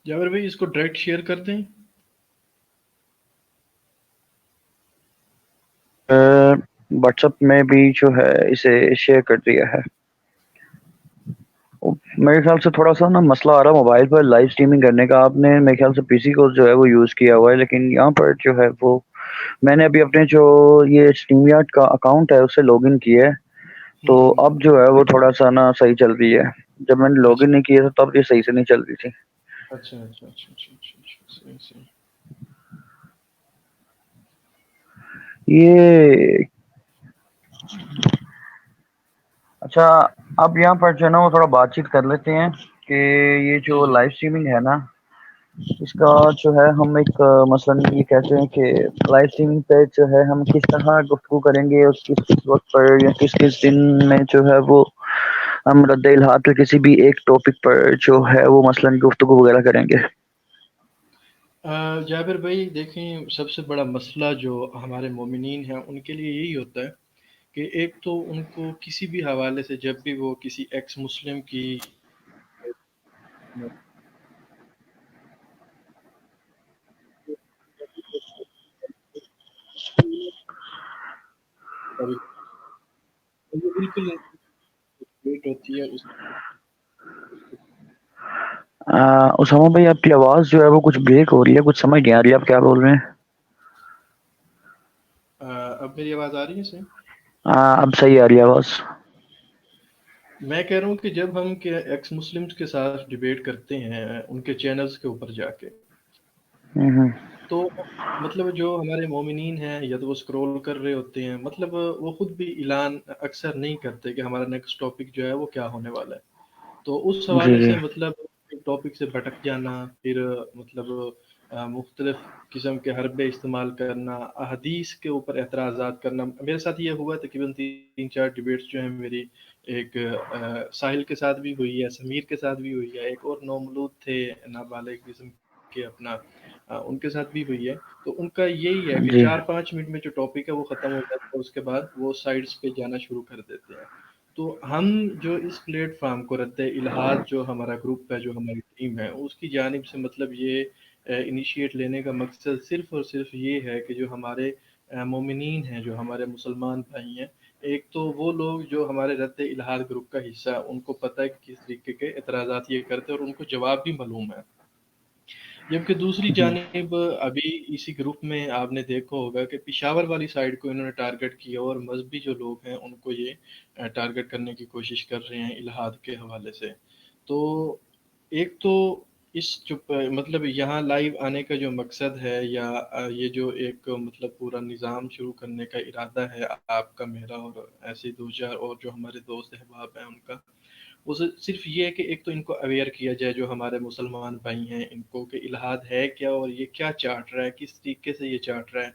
جابر بھائی اس کو direct share کر دیں۔ واٹس ایپ میں بھی جو ہے اسے شیئر کر دیا ہے۔ میرے خیال سے تھوڑا سا نا مسئلہ آ رہا ہے موبائل پر لائیو اسٹریمنگ کرنے کا۔ آپ نے میرے خیال سے پی سی کو جو ہے وہ یوز کیا ہوا ہے، لیکن یہاں پر جو ہے وہ میں نے ابھی اپنے جو یہ اسٹریم یارڈ کا اکاؤنٹ ہے اسے لاگ ان کیا ہے، تو اب جو ہے وہ تھوڑا سا نا صحیح چل رہی ہے۔ جب میں نے لاگ اچھا ان نہیں کیا تھا تب یہ صحیح سے نہیں چل رہی تھی۔ اچھا اچھا اچھا اچھا اچھا اچھا، صحیح صحیح۔ یہ اچھا، اب یہاں پر جو ہے نا وہ تھوڑا بات چیت کر لیتے ہیں کہ یہ جی جو جی لائیو اسٹریمنگ ہے نا اس کا جو ہے ہم ایک مثلاً یہ کہتے ہیں کہ لائیو اسٹریمنگ پہ جو ہے ہم کس طرح گفتگو کریں گے، اور کس کس وقت پر یا کس کس دن میں جو ہے وہ ہم رد الحاد کے کسی بھی ایک ٹاپک پر جو ہے وہ مثلاً گفتگو وغیرہ کریں گے۔ جابر بھائی دیکھیں، سب سے بڑا مسئلہ جو ہمارے مومنین ہیں ان کے لیے یہی ہوتا ہے کہ ایک تو ان کو کسی بھی حوالے سے جب بھی وہ کسی ایکس مسلم کی بالکل ویٹ ہوتی ہے اس اسامہ بھائی آپ کی آواز جو ہے وہ کچھ بریک ہو رہی ہے، کچھ سمجھ نہیں آ رہی ہے آپ کیا بول رہے ہیں۔ اب میری آواز آ رہی ہے سے؟ اب صحیح آ رہی ہے آواز۔ میں کہہ رہا ہوں کہ جب ہم ایکس مسلمز کے ساتھ ڈیبیٹ کرتے ہیں ان کے چینلز کے اوپر جا کے، ہوں تو مطلب جو ہمارے مومنین ہیں یا تو وہ اسکرول کر رہے ہوتے ہیں، مطلب وہ خود بھی اعلان اکثر نہیں کرتے کہ ہمارا نیکسٹ ٹاپک جو ہے وہ کیا ہونے والا ہے۔ تو اس جی حوالے جی سے مطلب ٹاپک سے بھٹک جانا، پھر مطلب مختلف قسم کے حربے استعمال کرنا، احادیث کے اوپر اعتراضات کرنا۔ میرے ساتھ یہ ہوا تقریباً 3-4 ڈیبیٹس جو ہیں میری، ایک ساحل کے ساتھ بھی ہوئی ہے، سمیر کے ساتھ بھی ہوئی ہے، ایک اور نوملود تھے نابالغ قسم کے اپنا، ان کے ساتھ بھی ہوئی ہے۔ تو ان کا یہی ہے کہ جی 4-5 منٹ میں جو ٹاپک ہے وہ ختم ہو جاتا ہے، اس کے بعد وہ سائڈس پہ جانا شروع کر دیتے ہیں۔ تو ہم جو اس پلیٹ فارم کو رد الحاد، جو ہمارا گروپ ہے، جو ہماری ٹیم ہے، اس کی جانب سے مطلب یہ انیشیٹ لینے کا مقصد صرف اور صرف یہ ہے کہ جو ہمارے مومنین ہیں، جو ہمارے مسلمان بھائی ہیں، ایک تو وہ لوگ جو ہمارے رد الحاد گروپ کا حصہ ہے ان کو پتہ ہے کہ کس طریقے کے اعتراضات یہ کرتے ہیں اور ان کو جواب بھی معلوم ہے۔ جبکہ دوسری جانب ابھی اسی گروپ میں آپ نے دیکھا ہوگا کہ پشاور والی سائڈ کو انہوں نے ٹارگٹ کیا، اور مذہبی جو لوگ ہیں ان کو یہ ٹارگٹ کرنے کی کوشش کر رہے ہیں الہاد کے حوالے سے۔ تو ایک تو اس جو مطلب یہاں لائیو آنے کا جو مقصد ہے، یا یہ جو ایک مطلب پورا نظام شروع کرنے کا ارادہ ہے آپ کا، میرا، اور ایسے 2-4 اور جو ہمارے دوست احباب ہیں ان کا، وہ صرف یہ ہے کہ ایک تو ان کو اویئر کیا جائے، جو ہمارے مسلمان بھائی ہیں ان کو، کہ الہاد ہے کیا اور یہ کیا چاٹ رہا ہے، کس طریقے سے یہ چاٹ رہا ہے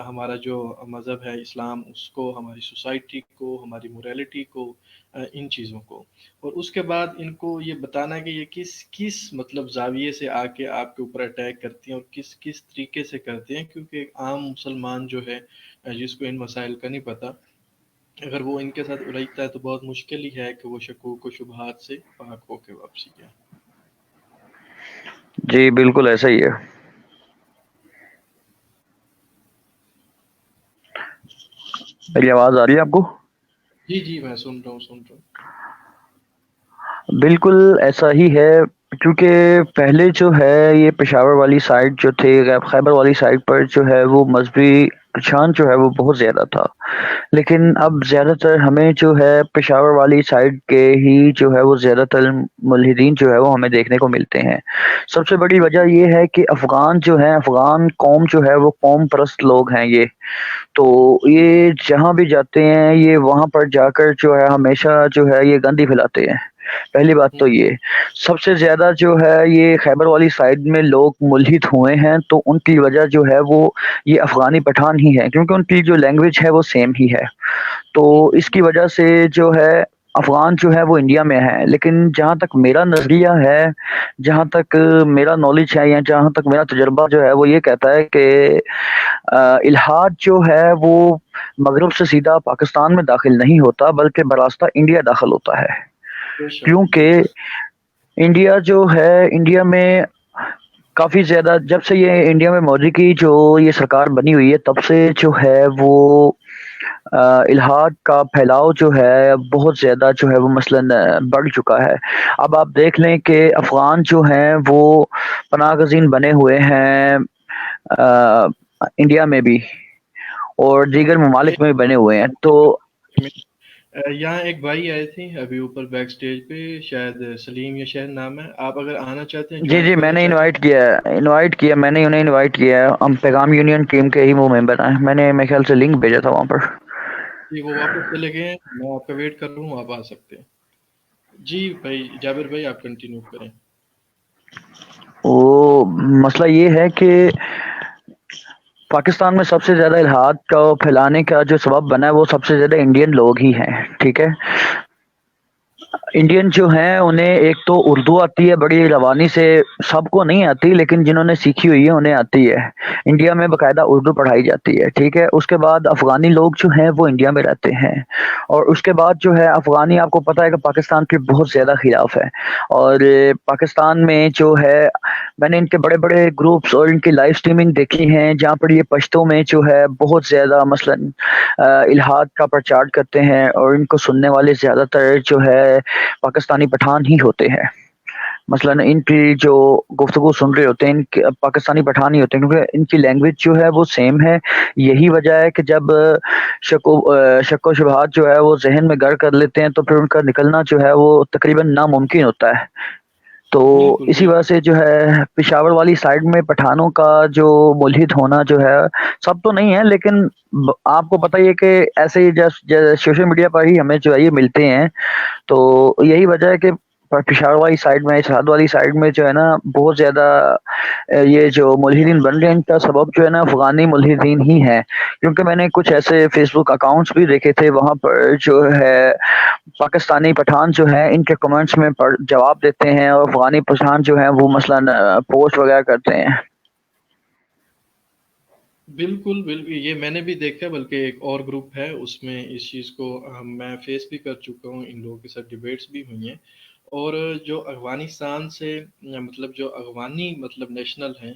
ہمارا جو مذہب ہے اسلام، اس کو، ہماری سوسائٹی کو، ہماری موریلٹی کو، ان چیزوں کو۔ اور اس کے بعد ان کو یہ بتانا ہے کہ یہ کس کس مطلب زاویے سے آ کے آپ کے اوپر اٹیک کرتی ہیں اور کس کس طریقے سے کرتے ہیں، کیونکہ ایک عام مسلمان جو ہے جس کو ان مسائل کا نہیں پتہ، اگر وہ ان کے ساتھ الجھتا ہے تو بہت مشکل ہی ہے کہ وہ شکوک و شبہات سے پاک ہو کے واپسی جائے۔ جی بالکل ایسا ہی ہے۔ میری آواز آ رہی ہے آپ کو؟ جی جی، میں سن رہا ہوں سن رہا ہوں۔ بالکل ایسا ہی ہے، کیونکہ پہلے جو ہے یہ پشاور والی سائڈ جو تھے، خیبر والی سائڈ پر جو ہے وہ مذہبی رجحان جو ہے وہ بہت زیادہ تھا، لیکن اب زیادہ تر ہمیں جو ہے پشاور والی سائڈ کے ہی جو ہے وہ زیادہ تر ملحدین جو ہے وہ ہمیں دیکھنے کو ملتے ہیں۔ سب سے بڑی وجہ یہ ہے کہ افغان جو ہے، افغان قوم جو ہے وہ قوم پرست لوگ ہیں یہ، تو یہ جہاں بھی جاتے ہیں یہ وہاں پر جا کر جو ہے ہمیشہ جو ہے یہ گندی پھیلاتے ہیں۔ پہلی بات تو یہ سب سے زیادہ جو ہے یہ خیبر والی سائڈ میں لوگ ملحد ہوئے ہیں، تو ان کی وجہ جو ہے وہ یہ افغانی پٹھان ہی ہے، کیونکہ ان کی جو لینگویج ہے وہ سیم ہی ہے، تو اس کی وجہ سے جو ہے افغان جو ہے وہ انڈیا میں ہے۔ لیکن جہاں تک میرا نظریہ ہے، جہاں تک میرا نالج ہے، یا جہاں تک میرا تجربہ جو ہے وہ یہ کہتا ہے کہ الحاد جو ہے وہ مغرب سے سیدھا پاکستان میں داخل نہیں ہوتا، بلکہ براستہ انڈیا داخل ہوتا ہے، بے شک بے کیونکہ شک۔ انڈیا جو ہے، انڈیا میں کافی زیادہ جب سے یہ انڈیا میں مودی کی جو یہ سرکار بنی ہوئی ہے تب سے جو ہے وہ الحاد کا پھیلاؤ جو ہے بہت زیادہ جو ہے وہ مثلاً بڑھ چکا ہے. اب آپ دیکھ لیں کہ افغان جو ہیں وہ پناہ گزین بنے ہوئے ہیں آ، انڈیا میں بھی اور دیگر یہ ممالک میں بھی بنے ہوئے ہیں. تو یہاں ایک بھائی آئے تھے ابھی اوپر بیک سٹیج پہ، شاید سلیم یا شاید نام ہے، آپ اگر آنا چاہتے ہیں، جی جوائن جی میں کرنا نے چاہتے ہیں؟ انوائٹ کیا میں نے انہیں انوائٹ کیا ہے. ہم پیغام یونین ٹیم کے ہی وہ ممبر ہیں. میں نے میرے خیال سے لنک بھیجا تھا وہاں پر. جی وہ واپس چلے گئے ہیں، میں آپ کا ویٹ کر رہا ہوں، آپ آ سکتے ہیں. جی بھائی جابر بھائی آپ کنٹینیو کریں. وہ مسئلہ یہ ہے کہ پاکستان میں سب سے زیادہ الحاد کا پھیلانے کا جو سبب بنا ہے وہ سب سے زیادہ انڈین لوگ ہی ہیں. ٹھیک ہے. انڈین جو ہیں انہیں ایک تو اردو آتی ہے بڑی روانی سے. سب کو نہیں آتی لیکن جنہوں نے سیکھی ہوئی ہے انہیں آتی ہے. انڈیا میں باقاعدہ اردو پڑھائی جاتی ہے. ٹھیک ہے. اس کے بعد افغانی لوگ جو ہیں وہ انڈیا میں رہتے ہیں. اور اس کے بعد جو ہے افغانی آپ کو پتہ ہے کہ پاکستان کے بہت زیادہ خلاف ہے. اور پاکستان میں جو ہے میں نے ان کے بڑے بڑے گروپس اور ان کی لائیو سٹریمنگ دیکھی ہیں جہاں پر یہ پشتوں میں جو ہے بہت زیادہ مثلاً الحاد کا پرچار کرتے ہیں اور ان کو سننے والے زیادہ تر جو ہے پاکستانی پٹھان ہی ہوتے ہیں. مثلاً ان کی جو گفتگو سن رہے ہوتے ہیں ان کے پاکستانی پٹھان ہی ہوتے ہیں کیونکہ ان کی لینگویج جو ہے وہ سیم ہے. یہی وجہ ہے کہ جب شک و شبہات جو ہے وہ ذہن میں گڑ کر لیتے ہیں تو پھر ان کا نکلنا جو ہے وہ تقریباً ناممکن ہوتا ہے. تو بالکل اسی وجہ بالکل. سے جو ہے پشاور والی سائڈ میں پٹھانوں کا جو ملحد ہونا جو ہے سب تو نہیں ہے لیکن آپ کو پتہ ہی ہے کہ ایسے ہی سوشل میڈیا پر ہی ہمیں جو ہے یہ ملتے ہیں. تو یہی وجہ ہے کہ پشاور والی سائڈ میں سرحد والی سائڈ میں جو ہے نا بہت زیادہ یہ جو ملحدین بن رہے ہیں ان کا سبب جو ہے نا افغانی ملحدین ہی ہیں. کیونکہ میں نے کچھ ایسے فیس بک اکاؤنٹس بھی دیکھے تھے وہاں پر جو ہے پاکستانی پٹھان جو ہیں ان کے کمنٹس میں جواب دیتے ہیں اور افغانی پٹھان جو ہیں وہ مثلاً پوسٹ وغیرہ کرتے ہیں. بالکل بالکل، یہ میں نے بھی دیکھا، بلکہ ایک اور گروپ ہے اس میں اس چیز کو میں فیس بھی کر چکا ہوں، ان لوگوں کے ساتھ ڈیبیٹس بھی ہوئی ہیں. اور جو افغانستان سے مطلب جو افغانی مطلب نیشنل ہیں،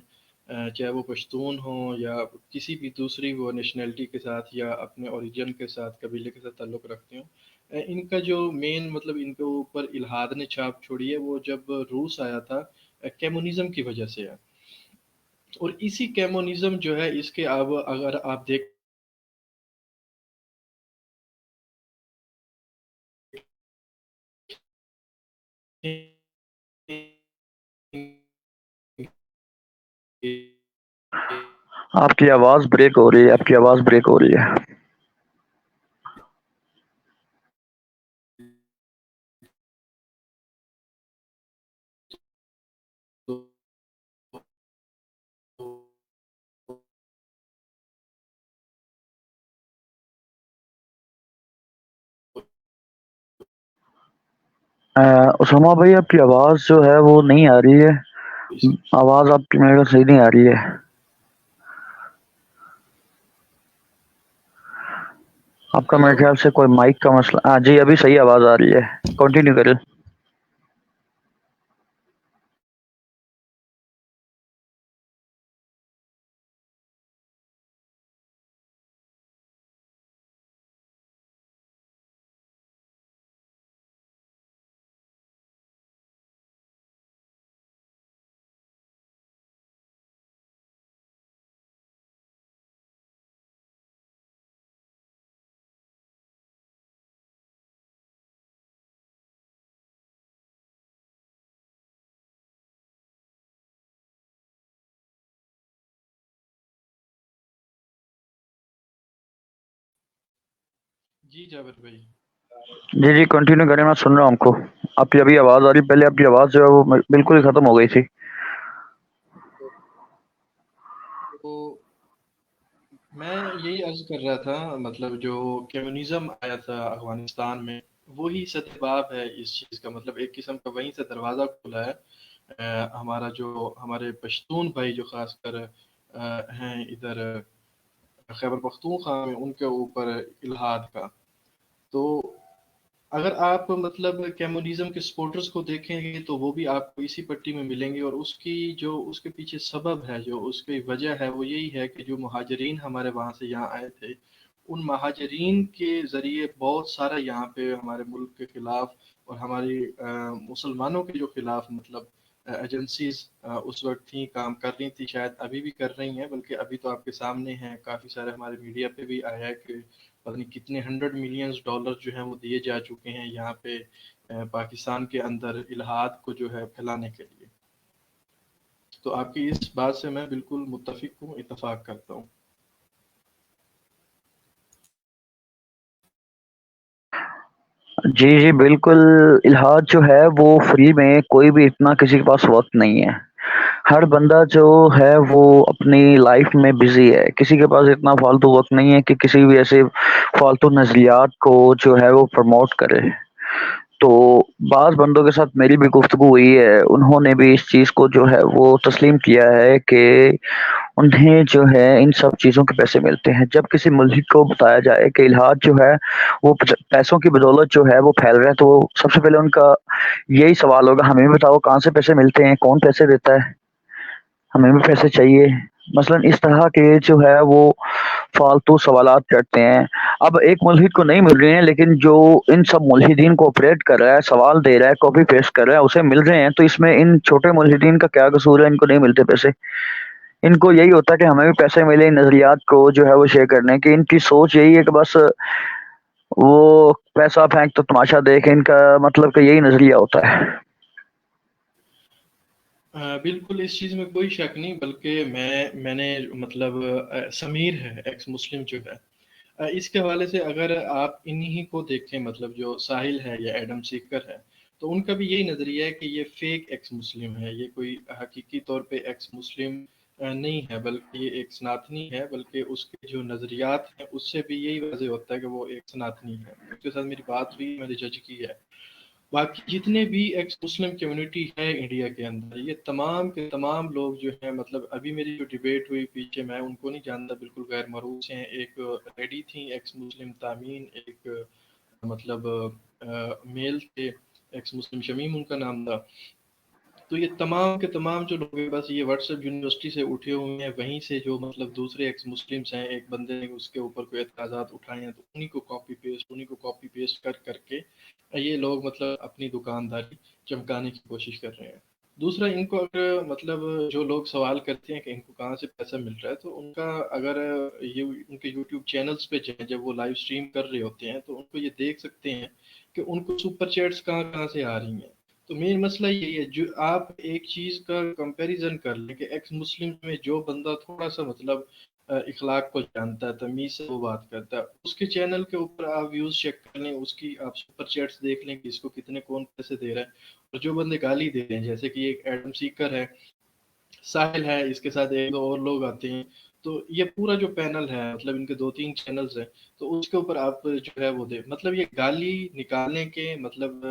چاہے وہ پشتون ہوں یا کسی بھی دوسری وہ نیشنلٹی کے ساتھ یا اپنے اوریجن کے ساتھ قبیلے کے ساتھ تعلق رکھتے ہوں، ان کا جو مین مطلب ان کے اوپر الحاد نے چھاپ چھوڑی ہے وہ جب روس آیا تھا کمیونزم کی وجہ سے ہے. اور اسی کمیونزم جو ہے اس کے اب اگر آپ دیکھیں آپ کی آواز بریک ہو رہی ہے. آپ کی آواز بریک ہو رہی ہے. اسامہ بھائی آپ کی آواز جو ہے وہ نہیں آ رہی ہے. آواز آپ کی میرے کو صحیح نہیں آ رہی ہے. آپ کا میرے ہلو. خیال سے کوئی مائک کا مسئلہ. ہاں جی ابھی صحیح آواز آ رہی ہے. کنٹینیو کریں. جی جابر بھائی. جی جی کنٹینیو کریں. میں سن رہا ہوں آپ کو. آپ کی ابھی آواز آ رہی. پہلے آپ کی آواز جو ہے وہ بالکل ہی ختم ہو گئی تھی. تو میں یہی عرض کر رہا تھا، مطلب جو کمیونزم آیا تھا افغانستان میں وہی سدباب ہے اس چیز کا، مطلب ایک قسم کا وہیں سے دروازہ کھلا ہے. ہمارا جو ہمارے پشتون بھائی جو خاص کر ہیں ادھر خیبر پختونخوا میں، ان کے اوپر الحاد کا. تو اگر آپ مطلب کمیونزم کے سپورٹرز کو دیکھیں گے تو وہ بھی آپ کو اسی پٹی میں ملیں گے، اور اس کی جو اس کے پیچھے سبب ہے، جو اس کی وجہ ہے، وہ یہی ہے کہ جو مہاجرین ہمارے وہاں سے یہاں آئے تھے، ان مہاجرین کے ذریعے بہت سارا یہاں پہ ہمارے ملک کے خلاف اور ہماری مسلمانوں کے جو خلاف مطلب ایجنسیز اس وقت تھیں، کام کر رہی تھی، شاید ابھی بھی کر رہی ہیں، بلکہ ابھی تو آپ کے سامنے ہیں، کافی سارے ہمارے میڈیا پہ بھی آیا ہے کہ پتہ نہیں کتنے $100 ملین جو ہیں وہ دیے جا چکے ہیں یہاں پہ پاکستان کے اندر الہاد کو جو ہے پھیلانے کے لیے۔ تو آپ کی اس بات سے میں بالکل متفق ہوں، اتفاق کرتا ہوں۔ جی جی بالکل، الحاد جو ہے وہ فری میں کوئی بھی اتنا کسی کے پاس وقت نہیں ہے۔ ہر بندہ جو ہے وہ اپنی لائف میں بزی ہے، کسی کے پاس اتنا فالتو وقت نہیں ہے کہ کسی بھی ایسے فالتو نظریات کو جو ہے وہ پروموٹ کرے۔ تو بعض بندوں کے ساتھ میری بھی گفتگو ہوئی ہے، انہوں نے بھی اس چیز کو جو ہے وہ تسلیم کیا ہے کہ انہیں جو ہے ان سب چیزوں کے پیسے ملتے ہیں۔ جب کسی ملحد کو بتایا جائے کہ الحاد جو ہے وہ پیسوں کی بدولت جو ہے وہ پھیل رہا ہے، تو سب سے پہلے ان کا یہی سوال ہوگا، ہمیں بھی بتاؤ کہاں سے پیسے ملتے ہیں، کون پیسے دیتا ہے، ہمیں بھی پیسے چاہیے۔ مثلا اس طرح کے جو ہے وہ فالتو سوالات کرتے ہیں۔ اب ایک ملحد کو نہیں مل رہے ہیں، لیکن جو ان سب ملحدین کو آپریٹ کر رہا ہے، سوال دے رہا ہے، کاپی پیسٹ کر رہا ہے، اسے مل رہے ہیں، تو اس میں ان چھوٹے ملحدین کا کیا قصور ہے؟ ان کو نہیں ملتے پیسے؟ ان کو یہی ہوتا ہے کہ ہمیں بھی پیسے ملے ان نظریات کو جو ہے وہ شیئر کرنے کی۔ ان کی سوچ یہی ہے کہ بس وہ پیسہ پھینک تو تماشا دیکھ، ان کا مطلب کہ یہی نظریہ ہوتا ہے۔ بالکل اس چیز میں کوئی شک نہیں، بلکہ میں نے مطلب سمیر ہے ایکس مسلم جو ہے، اس کے حوالے سے اگر آپ انہی کو دیکھیں، مطلب جو ساحل ہے یا ایڈم سیکر ہے، تو ان کا بھی یہی نظریہ ہے کہ یہ فیک ایکس مسلم ہے، یہ کوئی حقیقی طور پہ ایکس مسلم نہیں ہے، بلکہ یہ ایک سناتنی ہے، بلکہ اس کے جو نظریات ہیں اس سے بھی یہی واضح ہوتا ہے کہ وہ ایک سناتنی ہے۔ اس کے ساتھ میری بات ہوئی، میں نے جج کی ہے۔ باقی جتنے بھی ایکس مسلم کمیونٹی ہے انڈیا کے اندر، یہ تمام کے تمام لوگ جو ہیں، مطلب ابھی میری جو ڈیبیٹ ہوئی پیچھے، میں ان کو نہیں جانتا، بالکل غیر معروف ہیں، ایک لیڈی تھیں ایکس مسلم تامین، ایک مطلب میل تھے ایکس مسلم شمیم ان کا نام تھا۔ تو یہ تمام کے تمام جو لوگ ہیں، بس یہ واٹس ایپ یونیورسٹی سے اٹھے ہوئے ہیں، وہیں سے جو مطلب دوسرے ایکس مسلمس ہیں، ایک بندے نے اس کے اوپر کوئی اعتراضات اٹھائے ہیں تو انہی کو کاپی پیسٹ کر کے یہ لوگ مطلب اپنی دکانداری چمکانے کی کوشش کر رہے ہیں۔ دوسرا، ان کو اگر مطلب جو لوگ سوال کرتے ہیں کہ ان کو کہاں سے پیسہ مل رہا ہے، تو ان کا اگر یہ ان کے یوٹیوب چینلز پہ جائیں، جب وہ لائیو سٹریم کر رہے ہوتے ہیں، تو ان کو یہ دیکھ سکتے ہیں کہ ان کو سپر چیٹس کہاں کہاں سے آ رہی ہیں۔ تو مین مسئلہ یہی ہے، جو آپ ایک چیز کا کمپیریزن کر لیں کہ ایکس مسلم میں جو بندہ تھوڑا سا مطلب اخلاق کو جانتا ہے، تمیز سے وہ بات کرتا ہے، اس کے چینل کے اوپر آپ ویوز چیک کر لیں، اس کی آپ سپر چیٹس دیکھ لیں کہ اس کو کتنے کون پیسے دے رہا ہے، اور جو بندے گالی دے رہے ہیں، جیسے کہ ایک ایڈم سیکر ہے، ساحل ہے، اس کے ساتھ ایک دو اور لوگ آتے ہیں، تو یہ پورا جو پینل ہے، مطلب ان کے دو تین چینلز ہیں، تو اس کے اوپر آپ جو ہے وہ دے، مطلب یہ گالی نکالنے کے، مطلب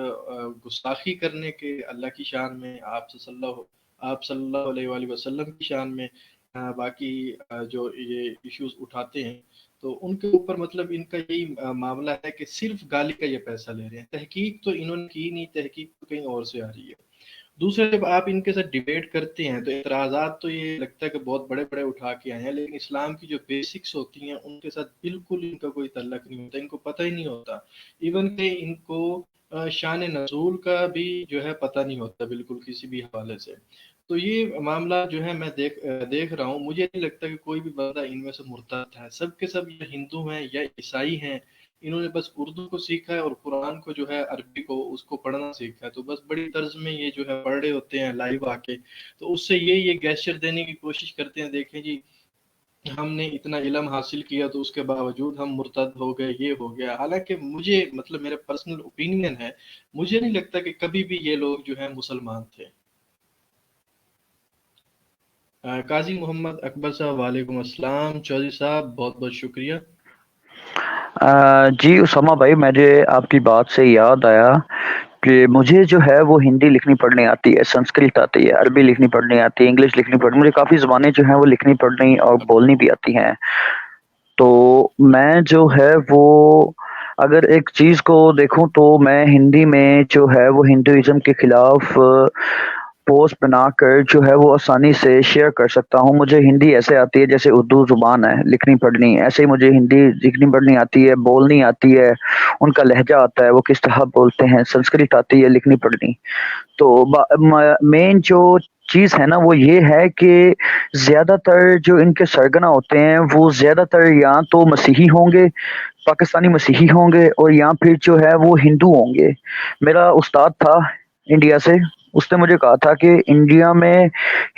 گستاخی کرنے کے اللہ کی شان میں، آپ صلی اللہ علیہ وآلہ وسلم کی شان میں، باقی جو یہ ایشوز اٹھاتے ہیں، تو ان کے اوپر مطلب ان کا یہی معاملہ ہے کہ صرف گالی کا یہ پیسہ لے رہے ہیں، تحقیق تو انہوں نے کی نہیں، تحقیق تو کہیں اور سے آ رہی ہے۔ دوسرے، جب آپ ان کے ساتھ ڈیبیٹ کرتے ہیں تو اعتراضات تو یہ لگتا ہے کہ بہت بڑے بڑے اٹھا کے آئے ہیں، لیکن اسلام کی جو بیسکس ہوتی ہیں ان کے ساتھ بالکل ان کا کوئی تعلق نہیں ہوتا، ان کو پتہ ہی نہیں ہوتا، ایون کہ ان کو شان نزول کا بھی جو ہے پتہ نہیں ہوتا بالکل کسی بھی حوالے سے۔ تو یہ معاملہ جو ہے میں دیکھ رہا ہوں، مجھے نہیں لگتا کہ کوئی بھی بندہ ان میں سے مرتد ہے، سب کے سب یا ہندو ہیں یا عیسائی ہیں، انہوں نے بس اردو کو سیکھا ہے اور قرآن کو جو ہے عربی کو اس کو پڑھنا سیکھا ہے، تو بس بڑی طرز میں یہ جو ہے پڑھ رہے ہوتے ہیں لائیو آ کے، تو اس سے یہ گیسچر دینے کی کوشش کرتے ہیں، دیکھیں جی ہم نے اتنا علم حاصل کیا تو اس کے باوجود ہم مرتد ہو گئے، یہ ہو گیا، حالانکہ مجھے مطلب میرا پرسنل اوپینین ہے، مجھے نہیں لگتا کہ کبھی بھی یہ لوگ جو ہیں مسلمان تھے۔ قاضی محمد اکبر صاحب، وعلیکم السلام۔ چودھری صاحب، بہت بہت شکریہ۔ جی اسامہ بھائی، مجھے آپ کی بات سے یاد آیا کہ مجھے جو ہے وہ ہندی لکھنی پڑھنی آتی ہے، سنسکرت آتی ہے، عربی لکھنی پڑھنی آتی ہے، انگلش لکھنی پڑھنی، مجھے کافی زبانیں جو ہیں وہ لکھنی پڑھنی اور بولنی بھی آتی ہیں۔ تو میں جو ہے وہ اگر ایک چیز کو دیکھوں تو میں ہندی میں جو ہے وہ ہندوازم کے خلاف پوسٹ بنا کر جو ہے وہ آسانی سے شیئر کر سکتا ہوں. مجھے ہندی ایسے آتی ہے جیسے اردو زبان ہے لکھنی پڑھنی، ایسے ہی مجھے ہندی لکھنی پڑھنی آتی ہے، بولنی آتی ہے، ان کا لہجہ آتا ہے وہ کس طرح بولتے ہیں، سنسکرت آتی ہے لکھنی پڑھنی. تو مین جو چیز ہے نا وہ یہ ہے کہ زیادہ تر جو ان کے سرگنا ہوتے ہیں وہ زیادہ تر یا تو مسیحی ہوں گے، پاکستانی مسیحی ہوں گے، اور یا پھر جو ہے وہ ہندو ہوں گے. میرا استاد تھا انڈیا سے، اس نے مجھے کہا تھا کہ انڈیا میں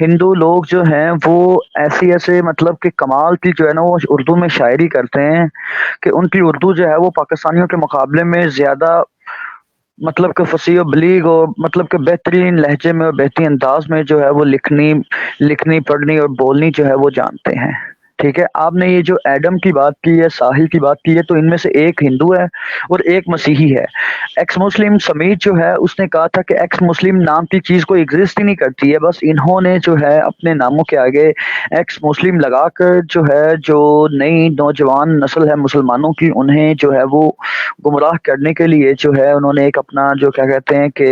ہندو لوگ جو ہیں وہ ایسے مطلب کہ کمال کی جو ہے نا وہ اردو میں شاعری کرتے ہیں کہ ان کی اردو جو ہے وہ پاکستانیوں کے مقابلے میں زیادہ مطلب کہ فصیح و بلیغ اور مطلب کہ بہترین لہجے میں اور بہترین انداز میں جو ہے وہ لکھنی پڑھنی اور بولنی جو ہے وہ جانتے ہیں. ٹھیک ہے، آپ نے یہ جو ایڈم کی بات کی ہے، ساحل کی بات کی ہے، تو ان میں سے ایک ہندو ہے اور ایک مسیحی ہے. ایکس مسلم سمیت جو ہے اس نے کہا تھا کہ ایکس مسلم نام کی چیز کوئی ایگزسٹ ہی نہیں کرتی ہے، بس انہوں نے جو ہے اپنے ناموں کے آگے ایکس مسلم لگا کر جو ہے جو نئی نوجوان نسل ہے مسلمانوں کی انہیں جو ہے وہ گمراہ کرنے کے لیے جو ہے انہوں نے ایک اپنا جو کیا کہتے ہیں کہ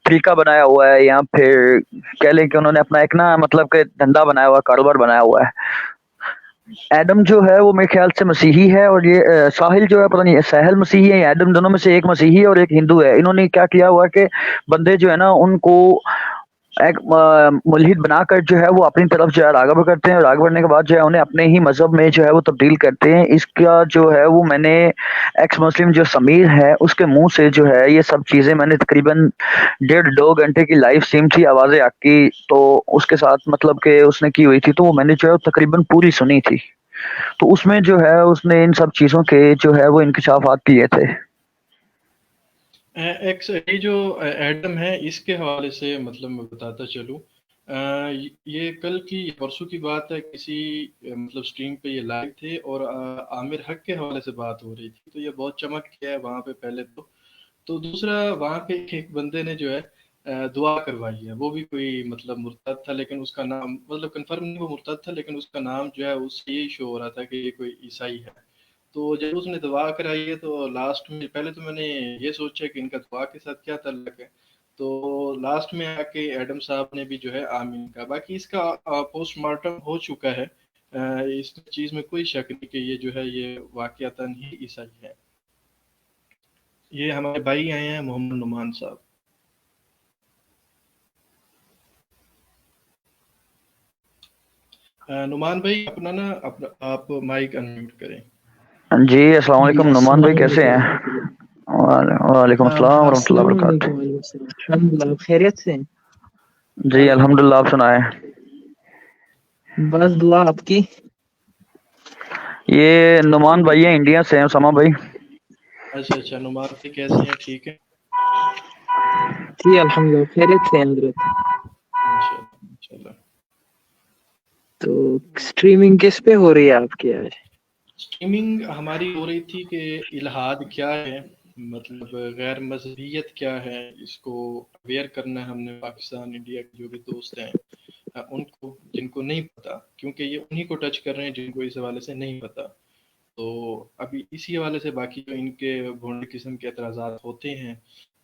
طریقہ بنایا ہوا ہے، یا پھر کہہ لیں کہ انہوں نے اپنا ایک نا مطلب کہ دھندا بنایا ہوا ہے، کاروبار بنایا ہوا ہے. ایڈم جو ہے وہ میرے خیال سے مسیحی ہے، اور یہ ساحل جو ہے پتہ نہیں ساحل مسیحی ہے یا ایڈم، دونوں میں سے ایک مسیحی ہے اور ایک ہندو ہے. انہوں نے کیا کیا ہوا کہ بندے جو ہے نا ان کو ایک ملحد بنا کر جو ہے وہ اپنی طرف جو ہے راغب کرتے ہیں، اور آگے بڑھنے کے بعد جو ہے انہیں اپنے ہی مذہب میں جو ہے وہ تبدیل کرتے ہیں. اس کا جو ہے وہ میں نے ایکس مسلم جو سمیر ہے اس کے منہ سے جو ہے یہ سب چیزیں میں نے تقریباً 1.5-2 گھنٹے کی لائیو سٹریم تھی آوازیں آگ کی، تو اس کے ساتھ مطلب کہ اس نے کی ہوئی تھی، تو وہ میں نے جو ہے تقریباً پوری سنی تھی. تو اس میں جو ہے اس نے ان سب چیزوں کے جو ہے وہ انکشافات کیے تھے. یہ جو ایڈم ہے اس کے حوالے سے مطلب میں بتاتا چلوں، یہ کل کی پرسوں کی بات ہے، کسی مطلب سٹریم پہ یہ لائیو تھے اور عامر حق کے حوالے سے بات ہو رہی تھی، تو یہ بہت چمک گیا ہے وہاں پہ پہلے تو دوسرا وہاں پہ ایک بندے نے جو ہے دعا کروائی ہے، وہ بھی کوئی مطلب مرتد تھا، لیکن اس کا نام مطلب کنفرم نہیں وہ مرتد تھا، لیکن اس کا نام جو ہے اس سے یہی شو ہو رہا تھا کہ یہ کوئی عیسائی ہے. تو جب اس نے دعا کرائی ہے تو لاسٹ میں پہلے تو میں نے یہ سوچا کہ ان کا دعا کے ساتھ کیا تعلق ہے، تو لاسٹ میں آ کے ایڈم صاحب نے بھی جو ہے آمین کہا. باقی اس کا پوسٹ مارٹم ہو چکا ہے، اس چیز میں کوئی شک نہیں کہ یہ جو ہے یہ واقعتاً ہی عیسائی ہے. یہ ہمارے بھائی آئے ہیں محمد نعمان صاحب. نعمان بھائی اپنا نا آپ مائک انمیوٹ کریں. جی السلام علیکم نعمان بھائی، کیسے ہیں؟ وعلیکم السلام ورحمۃ اللہ وبرکاتہ. الحمدللہ خیریت سے. جی الحمدللہ، آپ سنائیں. بس دعا آپ کی. یہ نعمان بھائی ہیں انڈیا سے ہیں، اسامہ بھائی. اچھا نعمان بھائی کیسے ہیں؟ ٹھیک ہے جی الحمدللہ خیریت سے حضرت. انشاءاللہ. تو سٹریمنگ کس پہ ہو رہی ہے آپ کی آج؟ سٹریمنگ ہماری ہو رہی تھی کہ الہاد کیا ہے، مطلب غیر مذہبیت کیا ہے، اس کو اویئر کرنا ہے ہم نے پاکستان انڈیا کے جو بھی دوست ہیں ان کو، جن کو نہیں پتا، کیونکہ یہ انہی کو ٹچ کر رہے ہیں جن کو اس حوالے سے نہیں پتا. تو ابھی اسی حوالے سے باقی جو ان کے بھونڈے قسم کے اعتراضات ہوتے ہیں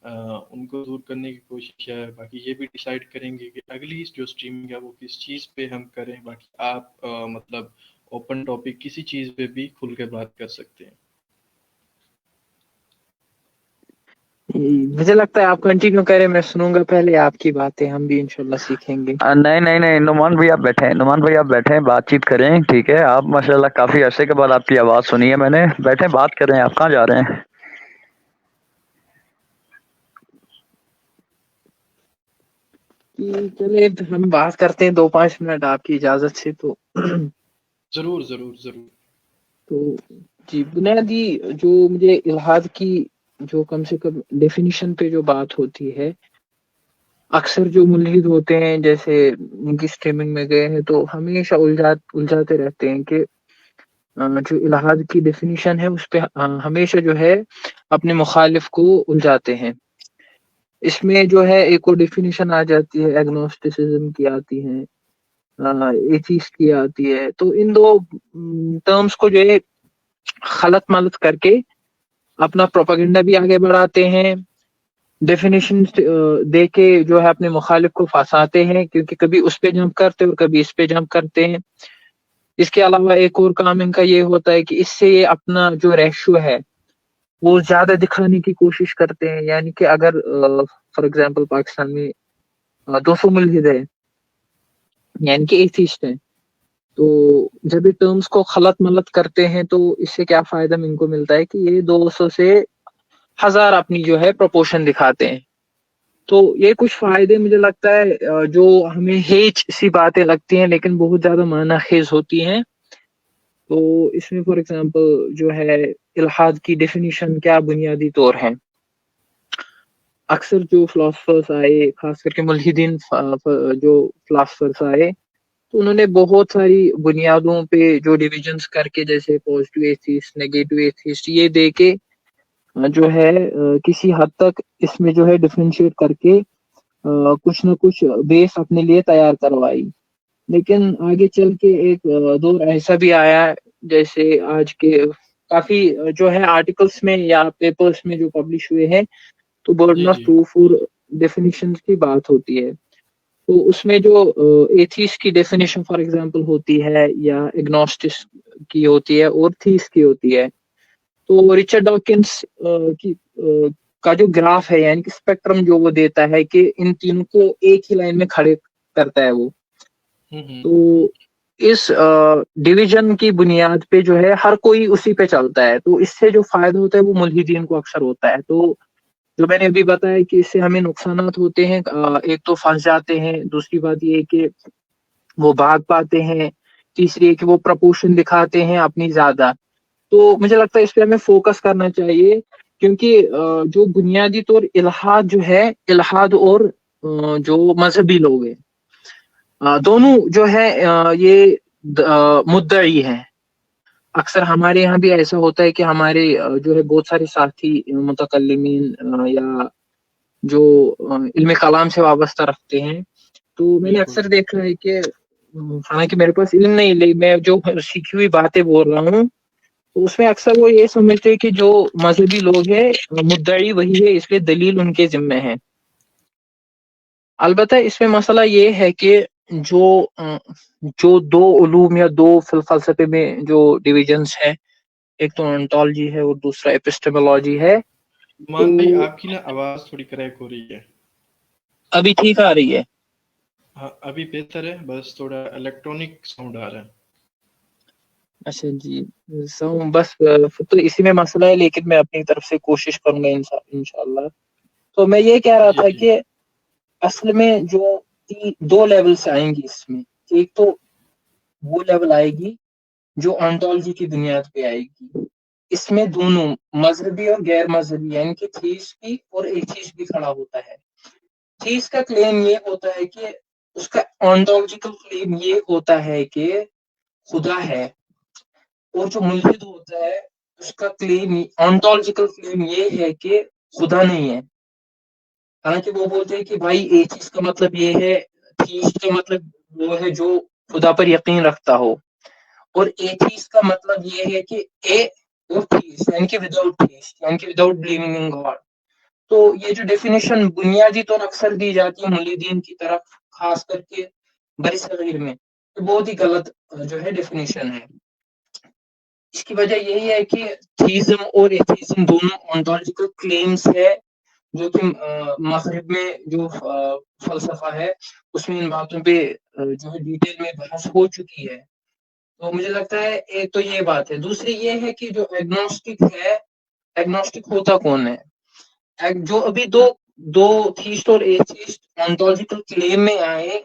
ان کو دور کرنے کی کوشش ہے. باقی یہ بھی ڈیسائیڈ کریں گے کہ اگلی جو سٹریمنگ ہے وہ کس چیز پہ ہم کریں. باقی آپ مطلب اوپن ٹاپک کسی چیز پہ بھی کھل کے بات کر سکتے ہیں. مجھے لگتا ہے آپ کنٹینیو کریں، میں سنوں گا پہلے آپ کی باتیں، ہم بھی انشاءاللہ سیکھیں گے. نہیں نعمان بھائی آپ بیٹھیں بات چیت کریں. ٹھیک ہے، آپ ماشاءاللہ کافی عرصے کے بعد آپ کی آواز سنی ہے میں نے. بیٹھیں بات کریں. آپ کہاں جا رہے ہیں؟ چلے ہم بات کرتے ہیں 2-5 منٹ آپ کی اجازت سے. تو ضرور. تو جی، بنیادی جو مجھے الہاد کی جو کم سے کم ڈیفینیشن پہ جو بات ہوتی ہے، اکثر جو ملحد ہوتے ہیں جیسے ان کی سٹریمنگ میں گئے ہیں تو ہمیشہ الجھاتے رہتے ہیں کہ جو الہاد کی ڈیفینیشن ہے اس پہ ہمیشہ جو ہے اپنے مخالف کو الجھاتے ہیں. اس میں جو ہے ایک اور ڈیفینیشن آ جاتی ہے، ایگنوسٹسزم کی آتی ہے، ایتھیسٹ کی آتی ہے. تو ان دو ٹرمز کو جو ہے خلط ملط کر کے اپنا پروپیگنڈا بھی آگے بڑھاتے ہیں، ڈیفینیشن دے کے جو ہے اپنے مخالف کو پھنساتے ہیں، کیونکہ کبھی اس پہ جمپ کرتے اور کبھی اس پہ جمپ کرتے ہیں۔ اس کے علاوہ ایک اور کام ان کا یہ ہوتا ہے کہ اس سے یہ اپنا جو ریشو ہے وہ زیادہ دکھانے کی کوشش کرتے ہیں، یعنی کہ اگر فار ایگزامپل پاکستان میں 200 ملحد ہے یعنی کہ ایتھیسٹ ہیں، تو جب یہ ٹرمز کو خلط ملط کرتے ہیں تو اس سے کیا فائدہ ان کو ملتا ہے کہ یہ 200 سے 1000 اپنی جو ہے پروپورشن دکھاتے ہیں۔ تو یہ کچھ فائدے مجھے لگتا ہے جو ہمیں ہیچ سی باتیں لگتی ہیں لیکن بہت زیادہ معنی خیز ہوتی ہیں۔ تو اس میں فار ایگزامپل جو ہے الحاد کی ڈیفینیشن کیا بنیادی طور ہے، اکثر جو فلاسفرز آئے خاص کر کے ملحدین جو فلاسفرز آئے تو انہوں نے بہت ساری بنیادوں پہ جو ڈویژنز کر کے جیسے پازیٹیو ایتھیسٹ، نیگیٹو ایتھیسٹ یہ دے کے جو ہے کسی حد تک اس میں جو ہے ڈفرینشیٹ کر کے کچھ نہ کچھ بیس اپنے لیے تیار کروائی۔ لیکن آگے چل کے ایک دور ایسا بھی آیا جیسے آج کے کافی جو ہے آرٹیکلس میں یا پیپرز میں جو پبلش ہوئے ہیں تو برڈن آف پروف اور ڈیفینیشنز کی بات ہوتی ہے، تو اس میں جو ایتھیس کی ڈیفینیشن فار ایگزامپل ہوتی ہے یا ایگنوسٹس کی ہوتی ہے اور تھیس کی ہوتی ہے، تو رچرڈ ڈاکنس کا جو گراف ہے یعنی کہ اسپیکٹرم جو وہ دیتا ہے کہ ان تینوں کو ایک ہی لائن میں کھڑے کرتا ہے وہ، تو اس ڈویژن کی بنیاد پہ جو ہے ہر کوئی اسی پہ چلتا ہے، تو اس سے جو فائدہ ہوتا ہے وہ ملحدین کو اکثر ہوتا ہے۔ تو جو میں نے ابھی بتایا کہ اس سے ہمیں نقصانات ہوتے ہیں، ایک تو پھنس جاتے ہیں، دوسری بات یہ کہ وہ بھاگ پاتے ہیں، تیسری ہے کہ وہ پرپورشن دکھاتے ہیں اپنی زیادہ۔ تو مجھے لگتا ہے اس پہ ہمیں فوکس کرنا چاہیے، کیونکہ جو بنیادی طور الحاد جو ہے، الحاد اور جو مذہبی لوگ ہیں دونوں جو ہے یہ مدعی ہیں۔ اکثر ہمارے یہاں بھی ایسا ہوتا ہے کہ ہمارے جو ہے بہت سارے ساتھی متکلمین یا جو علم کلام سے وابستہ رکھتے ہیں، تو میں نے اکثر دیکھا ہے کہ حالانکہ میرے پاس علم نہیں، لیکن میں جو سیکھی ہوئی باتیں بول رہا ہوں تو اس میں اکثر وہ یہ سمجھتے ہیں کہ جو مذہبی لوگ ہیں مدعی وہی ہے، اس لیے دلیل ان کے ذمہ ہے۔ البتہ اس میں مسئلہ یہ ہے کہ جو دو علوم یا دو فلسفے میں جو ڈویژنز ہے، ایک تو انٹالوجی ہے اور دوسرا ایپسٹیمولوجی ہے۔ مان بھائی آپ کی نا آواز تھوڑی کریک ہو رہی ہے، ابھی ٹھیک آ رہی ہے؟ ہاں ابھی بہتر ہے، بس تھوڑا الیکٹرانک ساؤنڈ آ رہا ہے۔ اچھا جی، بس تو اسی میں مسئلہ ہے، لیکن میں اپنی طرف سے کوشش کروں گا انشاءاللہ۔ تو میں یہ کہہ رہا تھا کہ اصل میں جو 2 لیولز آئیں گی اس میں، ایک تو وہ لیول آئے گی جو انٹالوجی کی بنیاد پہ آئے گی، اس میں دونوں مذہبی اور غیر مذہبی یعنی کہ تھیس بھی اور ایتھیس بھی کھڑا ہوتا ہے۔ تھیس کا کلیم یہ ہوتا ہے کہ اس کا انٹالوجیکل کلیم یہ ہوتا ہے کہ خدا ہے، اور جو ملحد ہوتا ہے اس کا کلیم انٹالوجیکل کلیم یہ ہے کہ خدا نہیں ہے۔ حالانکہ وہ بولتے ہیں کہ بھائی ایتھیس کا مطلب یہ ہے، تھیس کا مطلب وہ ہے جو خدا پر یقین رکھتا ہو، اور ایتھیس کا مطلب یہ ہے کہ اے اور تھیس یعنی کہ وداؤٹ تھیس یعنی کہ وداؤٹ بلیونگ ان گاڈ۔ تو یہ جو ڈیفینیشن بنیادی طور اکثر دی جاتی ہے ملحدین کی طرف، خاص کر کے برصغیر میں، تو بہت ہی غلط جو ہے ڈیفینیشن ہے۔ اس کی وجہ یہی ہے کہ تھیزم اور ایتھیزم دونوں انٹالوجیکل کلیمز ہے، جو کہ مغرب میں جو فلسفہ ہے اس میں ان باتوں پہ جو ہے ڈیٹیل میں بحث ہو چکی ہے۔ تو مجھے لگتا ہے ایک تو یہ بات ہے، دوسری یہ ہے کہ جو ایگنوسٹک ہے، ایگنوسٹک ہوتا کون ہے؟ جو ابھی دو تھیسٹ اور ایتھیسٹ انٹالوجیکل کلیم میں آئے،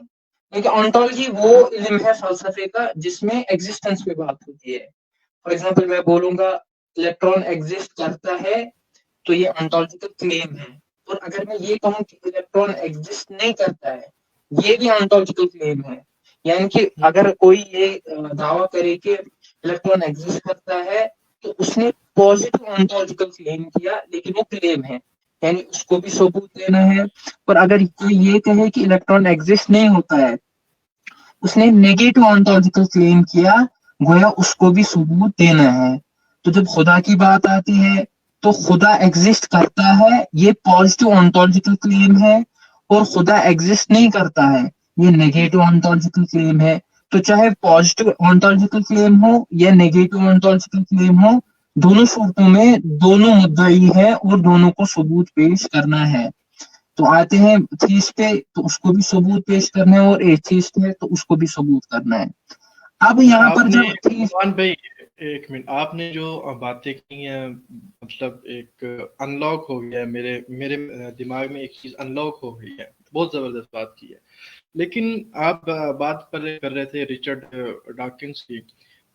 کیونکہ انٹالوجی وہ علم ہے فلسفے کا جس میں ایگزسٹنس پہ بات ہوتی ہے۔ فار ایگزامپل میں بولوں گا الیکٹران ایگزسٹ کرتا ہے تو یہ انٹالوجیکل کلیم ہے، اور اگر میں یہ کہوں کہ الیکٹران ایگزسٹ نہیں کرتا ہے یہ بھی انٹالوجیکل کلیم ہے۔ یعنی کہ اگر کوئی یہ دعویٰ کرے کہ الیکٹران ایگزسٹ کرتا ہے تو اس نے پازیٹیو انٹالوجیکل کلیم کیا، لیکن وہ کلیم ہے، یعنی اس کو بھی ثبوت دینا ہے۔ اور اگر کوئی یہ کہے کہ الیکٹران ایگزسٹ نہیں ہوتا ہے، اس نے نیگیٹو انٹالوجیکل کلیم کیا، گویا اس کو بھی ثبوت دینا ہے۔ تو جب خدا کی بات آتی ہے تو خدا ایگزسٹ کرتا ہے، یہ پازیٹیو آنٹولوجیکل کلیم ہے، اور خدا ایگزسٹ نہیں کرتا ہے، یہ نیگیٹو آنٹولوجیکل کلیم ہے. تو چاہے پازیٹیو آنٹولوجیکل کلیم ہو یا نیگیٹو آنٹولوجیکل کلیم ہو، دونوں صورتوں میں دونوں مدعی ہے اور دونوں کو ثبوت پیش کرنا ہے. تو آتے ہیں تھیسٹ پہ، تو اس کو بھی ثبوت پیش کرنا ہے، اور ایتھیسٹ ہے تو اس کو بھی ثبوت کرنا ہے. اب یہاں آپ پر نے جب عثمان بھائی ایک منٹ، آپ نے جو باتیں کی ہیں مطلب ایک ان لاک ہو گیا ہے، میرے دماغ میں ایک چیز ان لاک ہو گئی ہے، بہت زبردست بات کی ہے. لیکن آپ بات کر رہے تھے رچرڈ ڈاکنس کی،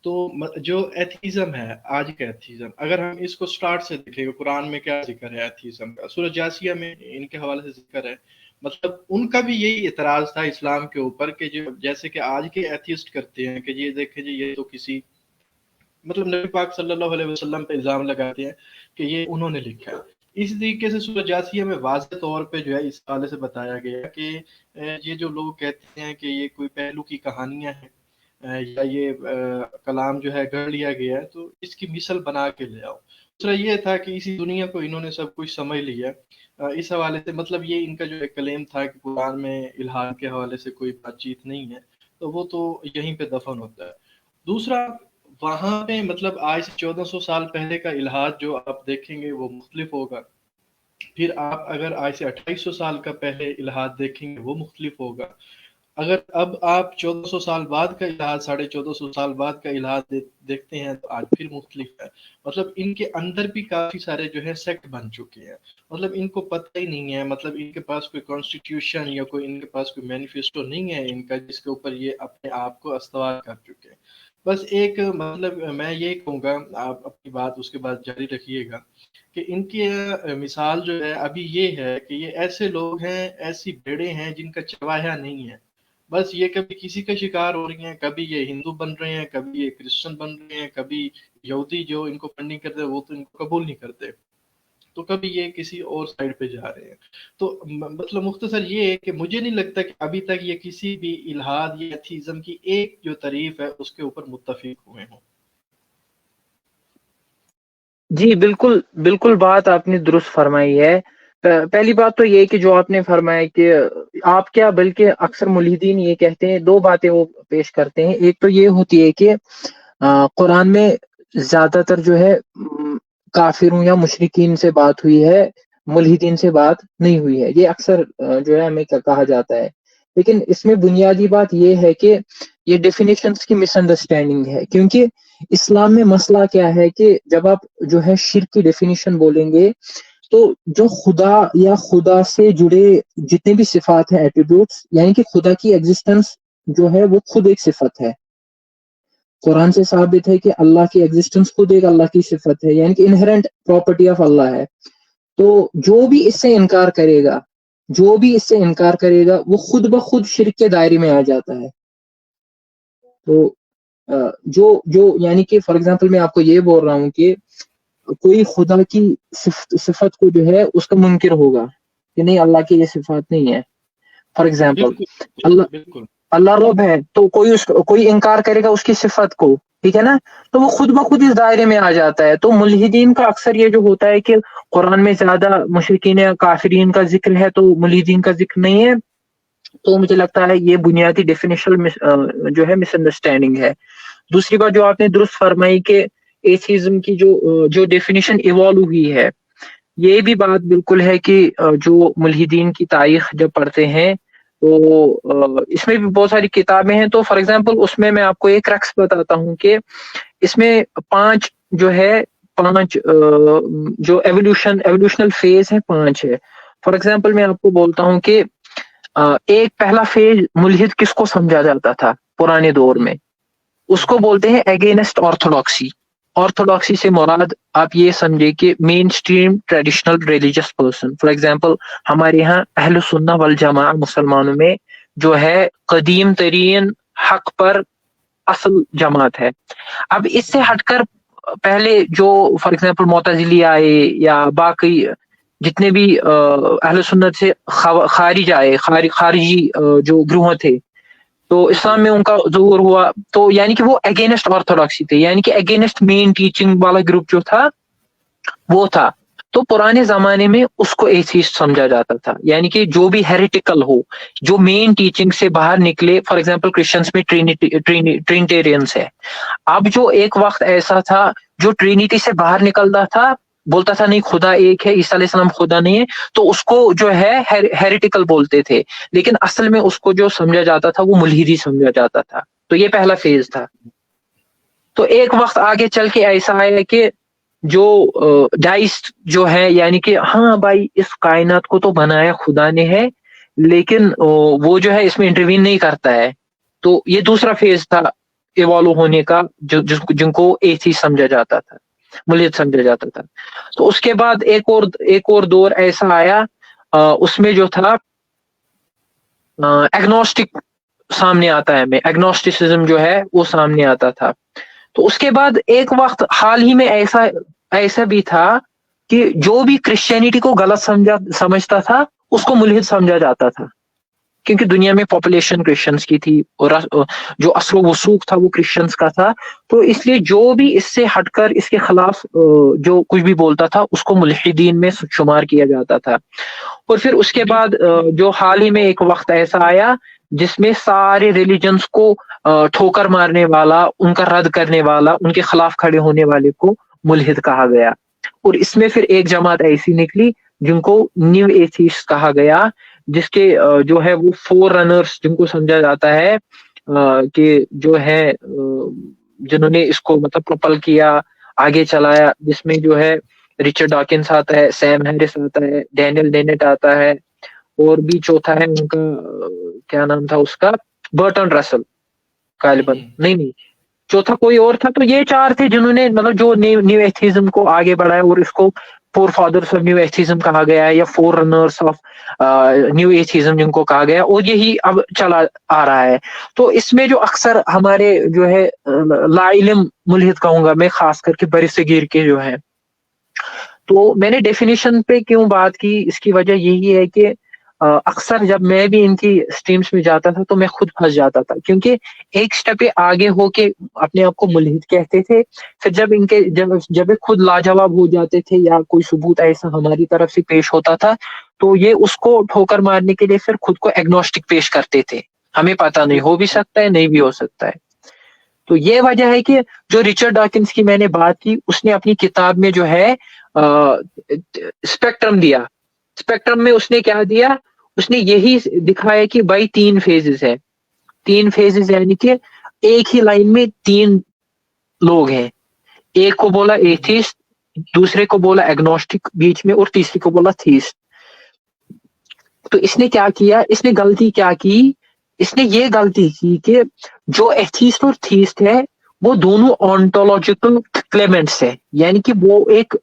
تو جو ایتھیزم ہے آج کا ایتھیزم، اگر ہم اس کو سٹارٹ سے دیکھیں گے قرآن میں کیا ذکر ہے ایتھیزم کا، سورہ جاسیہ میں ان کے حوالے سے ذکر ہے. مطلب ان کا بھی یہی اعتراض تھا اسلام کے اوپر کہ جو جیسے کہ آج کے ایتھیسٹ کرتے ہیں کہ یہ دیکھیں جی یہ تو کسی مطلب نبی پاک صلی اللہ علیہ وسلم پہ الزام لگاتے ہیں کہ یہ انہوں نے لکھا ہے. اس طریقے سے سورہ جاسیہ میں واضح طور پہ جو ہے اس حوالے سے بتایا گیا کہ یہ جو لوگ کہتے ہیں کہ یہ کوئی پہلو کی کہانیاں ہیں یا یہ کلام جو ہے گڑھ لیا گیا ہے، تو اس کی مثل بنا کے لے آؤ. دوسرا یہ تھا کہ اسی دنیا کو انہوں نے سب کچھ سمجھ لیا. اس حوالے سے مطلب یہ ان کا جو ایک کلیم تھا کہ قرآن میں الہاد کے حوالے سے کوئی بات چیت نہیں ہے، تو وہ تو یہیں پہ دفن ہوتا ہے. دوسرا وہاں پہ مطلب آج سے 1400 سال پہلے کا الہاد جو آپ دیکھیں گے وہ مختلف ہوگا. پھر آپ اگر آج سے 2800 سال کا پہلے الہاد دیکھیں گے وہ مختلف ہوگا. اگر اب آپ 1400 سال بعد کا الہاد 1450 سال بعد کا الہاد دیکھتے ہیں تو آج پھر مختلف ہے. مطلب ان کے اندر بھی کافی سارے جو ہے سیکٹ بن چکے ہیں. مطلب ان کو پتہ ہی نہیں ہے، مطلب ان کے پاس کوئی کانسٹیٹیوشن یا کوئی ان کے پاس کوئی مینیفیسٹو نہیں ہے ان کا جس کے اوپر یہ اپنے آپ کو استوار کر چکے ہیں. بس ایک مطلب میں یہ کہوں گا، آپ اپنی بات اس کے بعد جاری رکھیے گا، کہ ان کی مثال جو ہے ابھی یہ ہے کہ یہ ایسے لوگ ہیں، ایسی بھیڑیں ہیں جن کا چواہا نہیں ہے. بس یہ کبھی کسی کا شکار ہو رہی ہیں، کبھی یہ ہندو بن رہے ہیں، کبھی یہ کرسچن بن رہے ہیں، کبھی یہودی جو ان کو فنڈنگ کرتے ہیں وہ تو ان کو قبول نہیں کرتے، تو کبھی یہ کسی اور سائڈ پہ جا رہے ہیں. تو مطلب مختصر یہ ہے کہ مجھے نہیں لگتا کہ ابھی تک یہ کسی بھی الہاد یا ایتھیزم کی ایک جو تعریف ہے اس کے اوپر متفق ہوئے ہوں. جی بالکل بالکل، بات آپ نے درست فرمائی ہے. پہلی بات تو یہ کہ جو آپ نے فرمایا کہ آپ کیا بلکہ اکثر ملحدین یہ کہتے ہیں، دو باتیں وہ پیش کرتے ہیں. ایک تو یہ ہوتی ہے کہ قرآن میں زیادہ تر جو ہے کافروں یا مشرکین سے بات ہوئی ہے، ملحدین سے بات نہیں ہوئی ہے، یہ اکثر جو ہے ہمیں کہا جاتا ہے. لیکن اس میں بنیادی بات یہ ہے کہ یہ ڈیفینیشنز کی مس انڈرسٹینڈنگ ہے. کیونکہ اسلام میں مسئلہ کیا ہے کہ جب آپ جو ہے شرک کی ڈیفینیشن بولیں گے تو جو خدا یا خدا سے جڑے جتنے بھی صفات ہیں، ایٹریبیوٹس، یعنی کہ خدا کی ایگزسٹنس جو ہے وہ خود ایک صفت ہے. قرآن سے ثابت ہے کہ اللہ کی ایگزسٹنس خود ایک اللہ کی صفت ہے، یعنی کہ انہرنٹ پراپرٹی آف اللہ ہے. تو جو بھی اس سے انکار کرے گا وہ خود بخود شرک کے دائرے میں آ جاتا ہے. تو جو یعنی کہ فار ایگزامپل میں آپ کو یہ بول رہا ہوں کہ کوئی خدا کی صفت کو جو ہے اس کا منکر ہوگا کہ نہیں اللہ کی یہ صفات نہیں ہے. فار ایگزامپل اللہ رب ہے تو کوئی انکار کرے گا اس کی صفت کو، ٹھیک ہے نا، تو وہ خود بخود اس دائرے میں آ جاتا ہے. تو ملحدین کا اکثر یہ جو ہوتا ہے کہ قرآن میں زیادہ مشرکین یا کافرین کا ذکر ہے تو ملحدین کا ذکر نہیں ہے. تو مجھے لگتا ہے یہ بنیادی ڈیفینیشن جو ہے مس انڈرسٹینڈنگ ہے. دوسری بات جو آپ نے درست فرمائی کہ ایتھیزم کی جو ڈیفینیشن ایوالو ہوئی ہے، یہ بھی بات بالکل ہے کہ جو ملحدین کی تاریخ جب پڑھتے ہیں تو اس میں بھی بہت ساری کتابیں ہیں. تو فار ایگزامپل اس میں آپ کو ایک رقص بتاتا ہوں کہ اس میں پانچ جو ایوولوشنل فیز ہے 5 ہے. فار ایگزامپل میں آپ کو بولتا ہوں کہ ایک پہلا فیز ملحد کس کو سمجھا جاتا تھا پرانے دور میں، اس کو بولتے ہیں اگینسٹ آرتھوڈاکسی. آرتھوڈاکسی سے مراد آپ یہ سمجھے کہ mainstream traditional religious person. For example ہمارے یہاں اہل سنہ والجماعہ مسلمانوں میں جو ہے قدیم ترین حق پر اصل جماعت ہے. اب اس سے ہٹ کر پہلے جو فار ایگزامپل معتزلی آئے یا باقی جتنے بھی اہل سنت سے خارج آئے، خارجی جو گروہ تھے، تو اسلام میں ان کا ظہور ہوا، تو یعنی کہ وہ اگینسٹ آرتھوڈاکسی تھے، یعنی کہ اگینسٹ مین ٹیچنگ والا گروپ جو تھا وہ تھا. تو پرانے زمانے میں اس کو ایتھیسٹ سمجھا جاتا تھا، یعنی کہ جو بھی ہیریٹیکل ہو، جو مین ٹیچنگ سے باہر نکلے. فار ایگزامپل کرسچنس میں ٹرینیٹیرینس ہے. اب جو ایک وقت ایسا تھا جو ٹرینیٹی سے باہر نکلتا تھا، بولتا تھا نہیں خدا ایک ہے، عیسیٰ علیہ السلام خدا نہیں ہے، تو اس کو جو ہے ہیریٹیکل بولتے تھے. لیکن اصل میں اس کو جو سمجھا جاتا تھا وہ ملحدی سمجھا جاتا تھا. تو یہ پہلا فیز تھا. تو ایک وقت آگے چل کے ایسا آیا کہ جو ڈائسٹ جو ہے، یعنی کہ ہاں بھائی اس کائنات کو تو بنایا خدا نے ہے، لیکن وہ جو ہے اس میں انٹروین نہیں کرتا ہے. تو یہ دوسرا فیز تھا ایوالو ہونے کا، جن کو ایتھیسٹ سمجھا جاتا تھا، ملحد سمجھا جاتا تھا. تو اس کے بعد ایک اور دور ایسا آیا، اس میں جو تھا ایگنوسٹک سامنے آتا ہے، ایگنوسٹسزم جو ہے وہ سامنے آتا تھا. تو اس کے بعد ایک وقت حال ہی میں ایسا بھی تھا کہ جو بھی کرسچینٹی کو غلط سمجھتا تھا اس کو ملحد سمجھا جاتا تھا، کیونکہ دنیا میں پاپولیشن کرسچنس کی تھی اور جو اثر و وثوق تھا وہ کرسچنس کا تھا. تو اس لیے جو بھی اس سے ہٹ کر اس کے خلاف جو کچھ بھی بولتا تھا اس کو ملحدین میں شمار کیا جاتا تھا. اور پھر اس کے بعد جو حال ہی میں ایک وقت ایسا آیا جس میں سارے ریلیجنس کو ٹھوکر مارنے والا، ان کا رد کرنے والا، ان کے خلاف کھڑے ہونے والے کو ملحد کہا گیا. اور اس میں پھر ایک جماعت ایسی نکلی جن کو نیو ایتھیسٹ کہا گیا، جس کے جو ہے وہ فور رنرز جن کو سمجھا جاتا ہے کہ جو ہے جنہوں نے اس کو مطلب پروپل کیا، آگے چلایا، جس میں جو ہے رچرڈ ڈاکنس آتا ہے، سیم ہیرس آتا ہے، ڈینیل ڈینٹ آتا ہے، اور بھی چوتھا ہے ان کا کیا نام تھا اس کا، برٹن رسل غالباً، نہیں چوتھا کوئی اور تھا. تو یہ چار تھے جنہوں نے مطلب جو نیو ایتھیزم کو آگے بڑھایا، اور اس کو forefathers of new atheism کہا گیا ہے، یا forerunners of new atheism جن کو کہا گیا، اور یہی اب چلا آ رہا ہے. تو اس میں جو اکثر ہمارے جو ہے لا علم ملحد کہوں گا میں، خاص کر کے بر صغیر کے جو ہے، تو میں نے ڈیفینیشن پہ کیوں بات کی، اس کی وجہ یہی ہے کہ اکثر جب میں بھی ان کی اسٹریمز میں جاتا تھا تو میں خود پھنس جاتا تھا، کیونکہ ایک سٹیپ آگے ہو کے اپنے آپ کو ملحد کہتے تھے، پھر جب خود لاجواب ہو جاتے تھے یا کوئی ثبوت ایسا ہماری طرف سے پیش ہوتا تھا تو یہ اس کو ٹھوکر مارنے کے لیے پھر خود کو ایگنوسٹک پیش کرتے تھے. ہمیں پتہ نہیں، ہو بھی سکتا ہے نہیں بھی ہو سکتا ہے. تو یہ وجہ ہے کہ جو رچرڈ ڈاکنس کی میں نے بات کی، اس نے اپنی کتاب میں جو ہے اسپیکٹرم دیا. اسپیکٹرم میں اس نے کیا دیا، اس نے یہی دکھایا کہ بھائی 3 فیزز ہے. 3 فیزز یعنی کہ ایک ہی لائن میں 3 لوگ ہیں. ایک کو بولا ایتھیسٹ، دوسرے کو بولا ایگنوسٹک بیچ میں، اور تیسرے کو بولا تھیسٹ. تو اس نے کیا کیا، اس نے غلطی کیا کی، اس نے یہ غلطی کی کہ جو ایتھیسٹ اور تھیسٹ ہے وہ دونوں آنٹولوجیکل کلیمنٹس ہے، یعنی کہ وہ ایک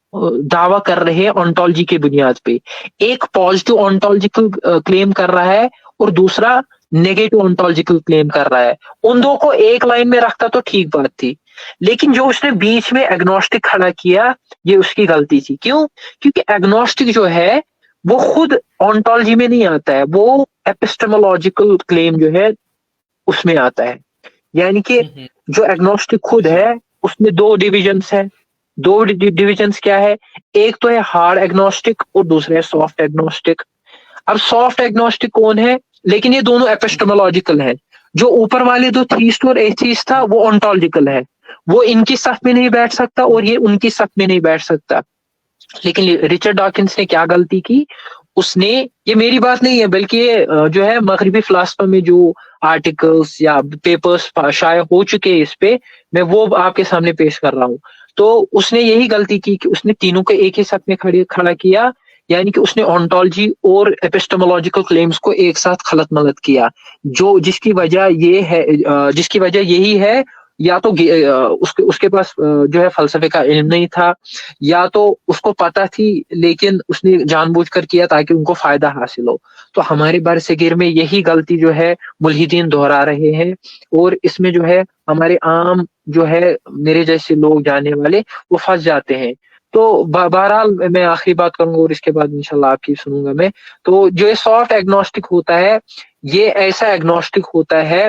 دعویٰ کر رہے ہیں آنٹولوجی کے بنیاد پہ. ایک پازیٹیو آنٹولوجیکل کلیم کر رہا ہے اور دوسرا نیگیٹو آنٹولوجیکل کلیم کر رہا ہے. ان دو کو ایک لائن میں رکھتا تو ٹھیک بات تھی، لیکن جو اس نے بیچ میں ایگنوسٹک کھڑا کیا یہ اس کی غلطی تھی. کیوں؟ کیونکہ ایگنوسٹک جو ہے وہ خود آنٹولوجی میں نہیں آتا ہے، وہ ایپسٹمولوجیکل کلیم جو ہے اس میں آتا ہے. یعنی کہ جو ایگنوسٹک خود ہے اس میں 2 ڈویژنس ہیں. 2 ڈویژنس کیا ہے، ایک تو ہے ہارڈ ایگنوسٹک اور دوسرا ہے سافٹ ایگنوسٹک. اب سافٹ ایگنوسٹک کون ہے، لیکن یہ دونوں ایپسٹمولوجیکل ہیں. جو اوپر والے 2 تھیسٹ اور ایتھیسٹ تھا وہ آنٹولوجیکل ہے، وہ ان کی صف میں نہیں بیٹھ سکتا اور یہ ان کی صف میں نہیں بیٹھ سکتا. لیکن رچرڈ ڈاکنس نے کیا غلطی کی، اس نے، یہ میری بات نہیں ہے بلکہ یہ جو ہے مغربی فلسفہ میں جو آرٹیکلز یا پیپرز شائع ہو چکے اس پہ، میں وہ آپ کے سامنے پیش کر رہا ہوں. تو اس نے یہی غلطی کی کہ اس نے تینوں کو ایک ہی صف میں کھڑا کیا، یعنی کہ اس نے آنٹولوجی اور ایپسٹمولوجیکل کلیمز کو ایک ساتھ خلط ملط کیا، جس کی وجہ یہی ہے یا تو اس کے پاس جو ہے فلسفے کا علم نہیں تھا، یا تو اس کو پتہ تھی لیکن اس نے جان بوجھ کر کیا تاکہ ان کو فائدہ حاصل ہو. تو ہمارے برصغیر میں یہی غلطی جو ہے ملحدین دہرا رہے ہیں، اور اس میں جو ہے ہمارے عام جو ہے میرے جیسے لوگ جاننے والے وہ پھنس جاتے ہیں. تو بہرحال میں آخری بات کروں گا اور اس کے بعد انشاءاللہ آپ کی سنوں گا میں. تو جو سافٹ ایگنوسٹک ہوتا ہے یہ ایسا ایگنوسٹک ہوتا ہے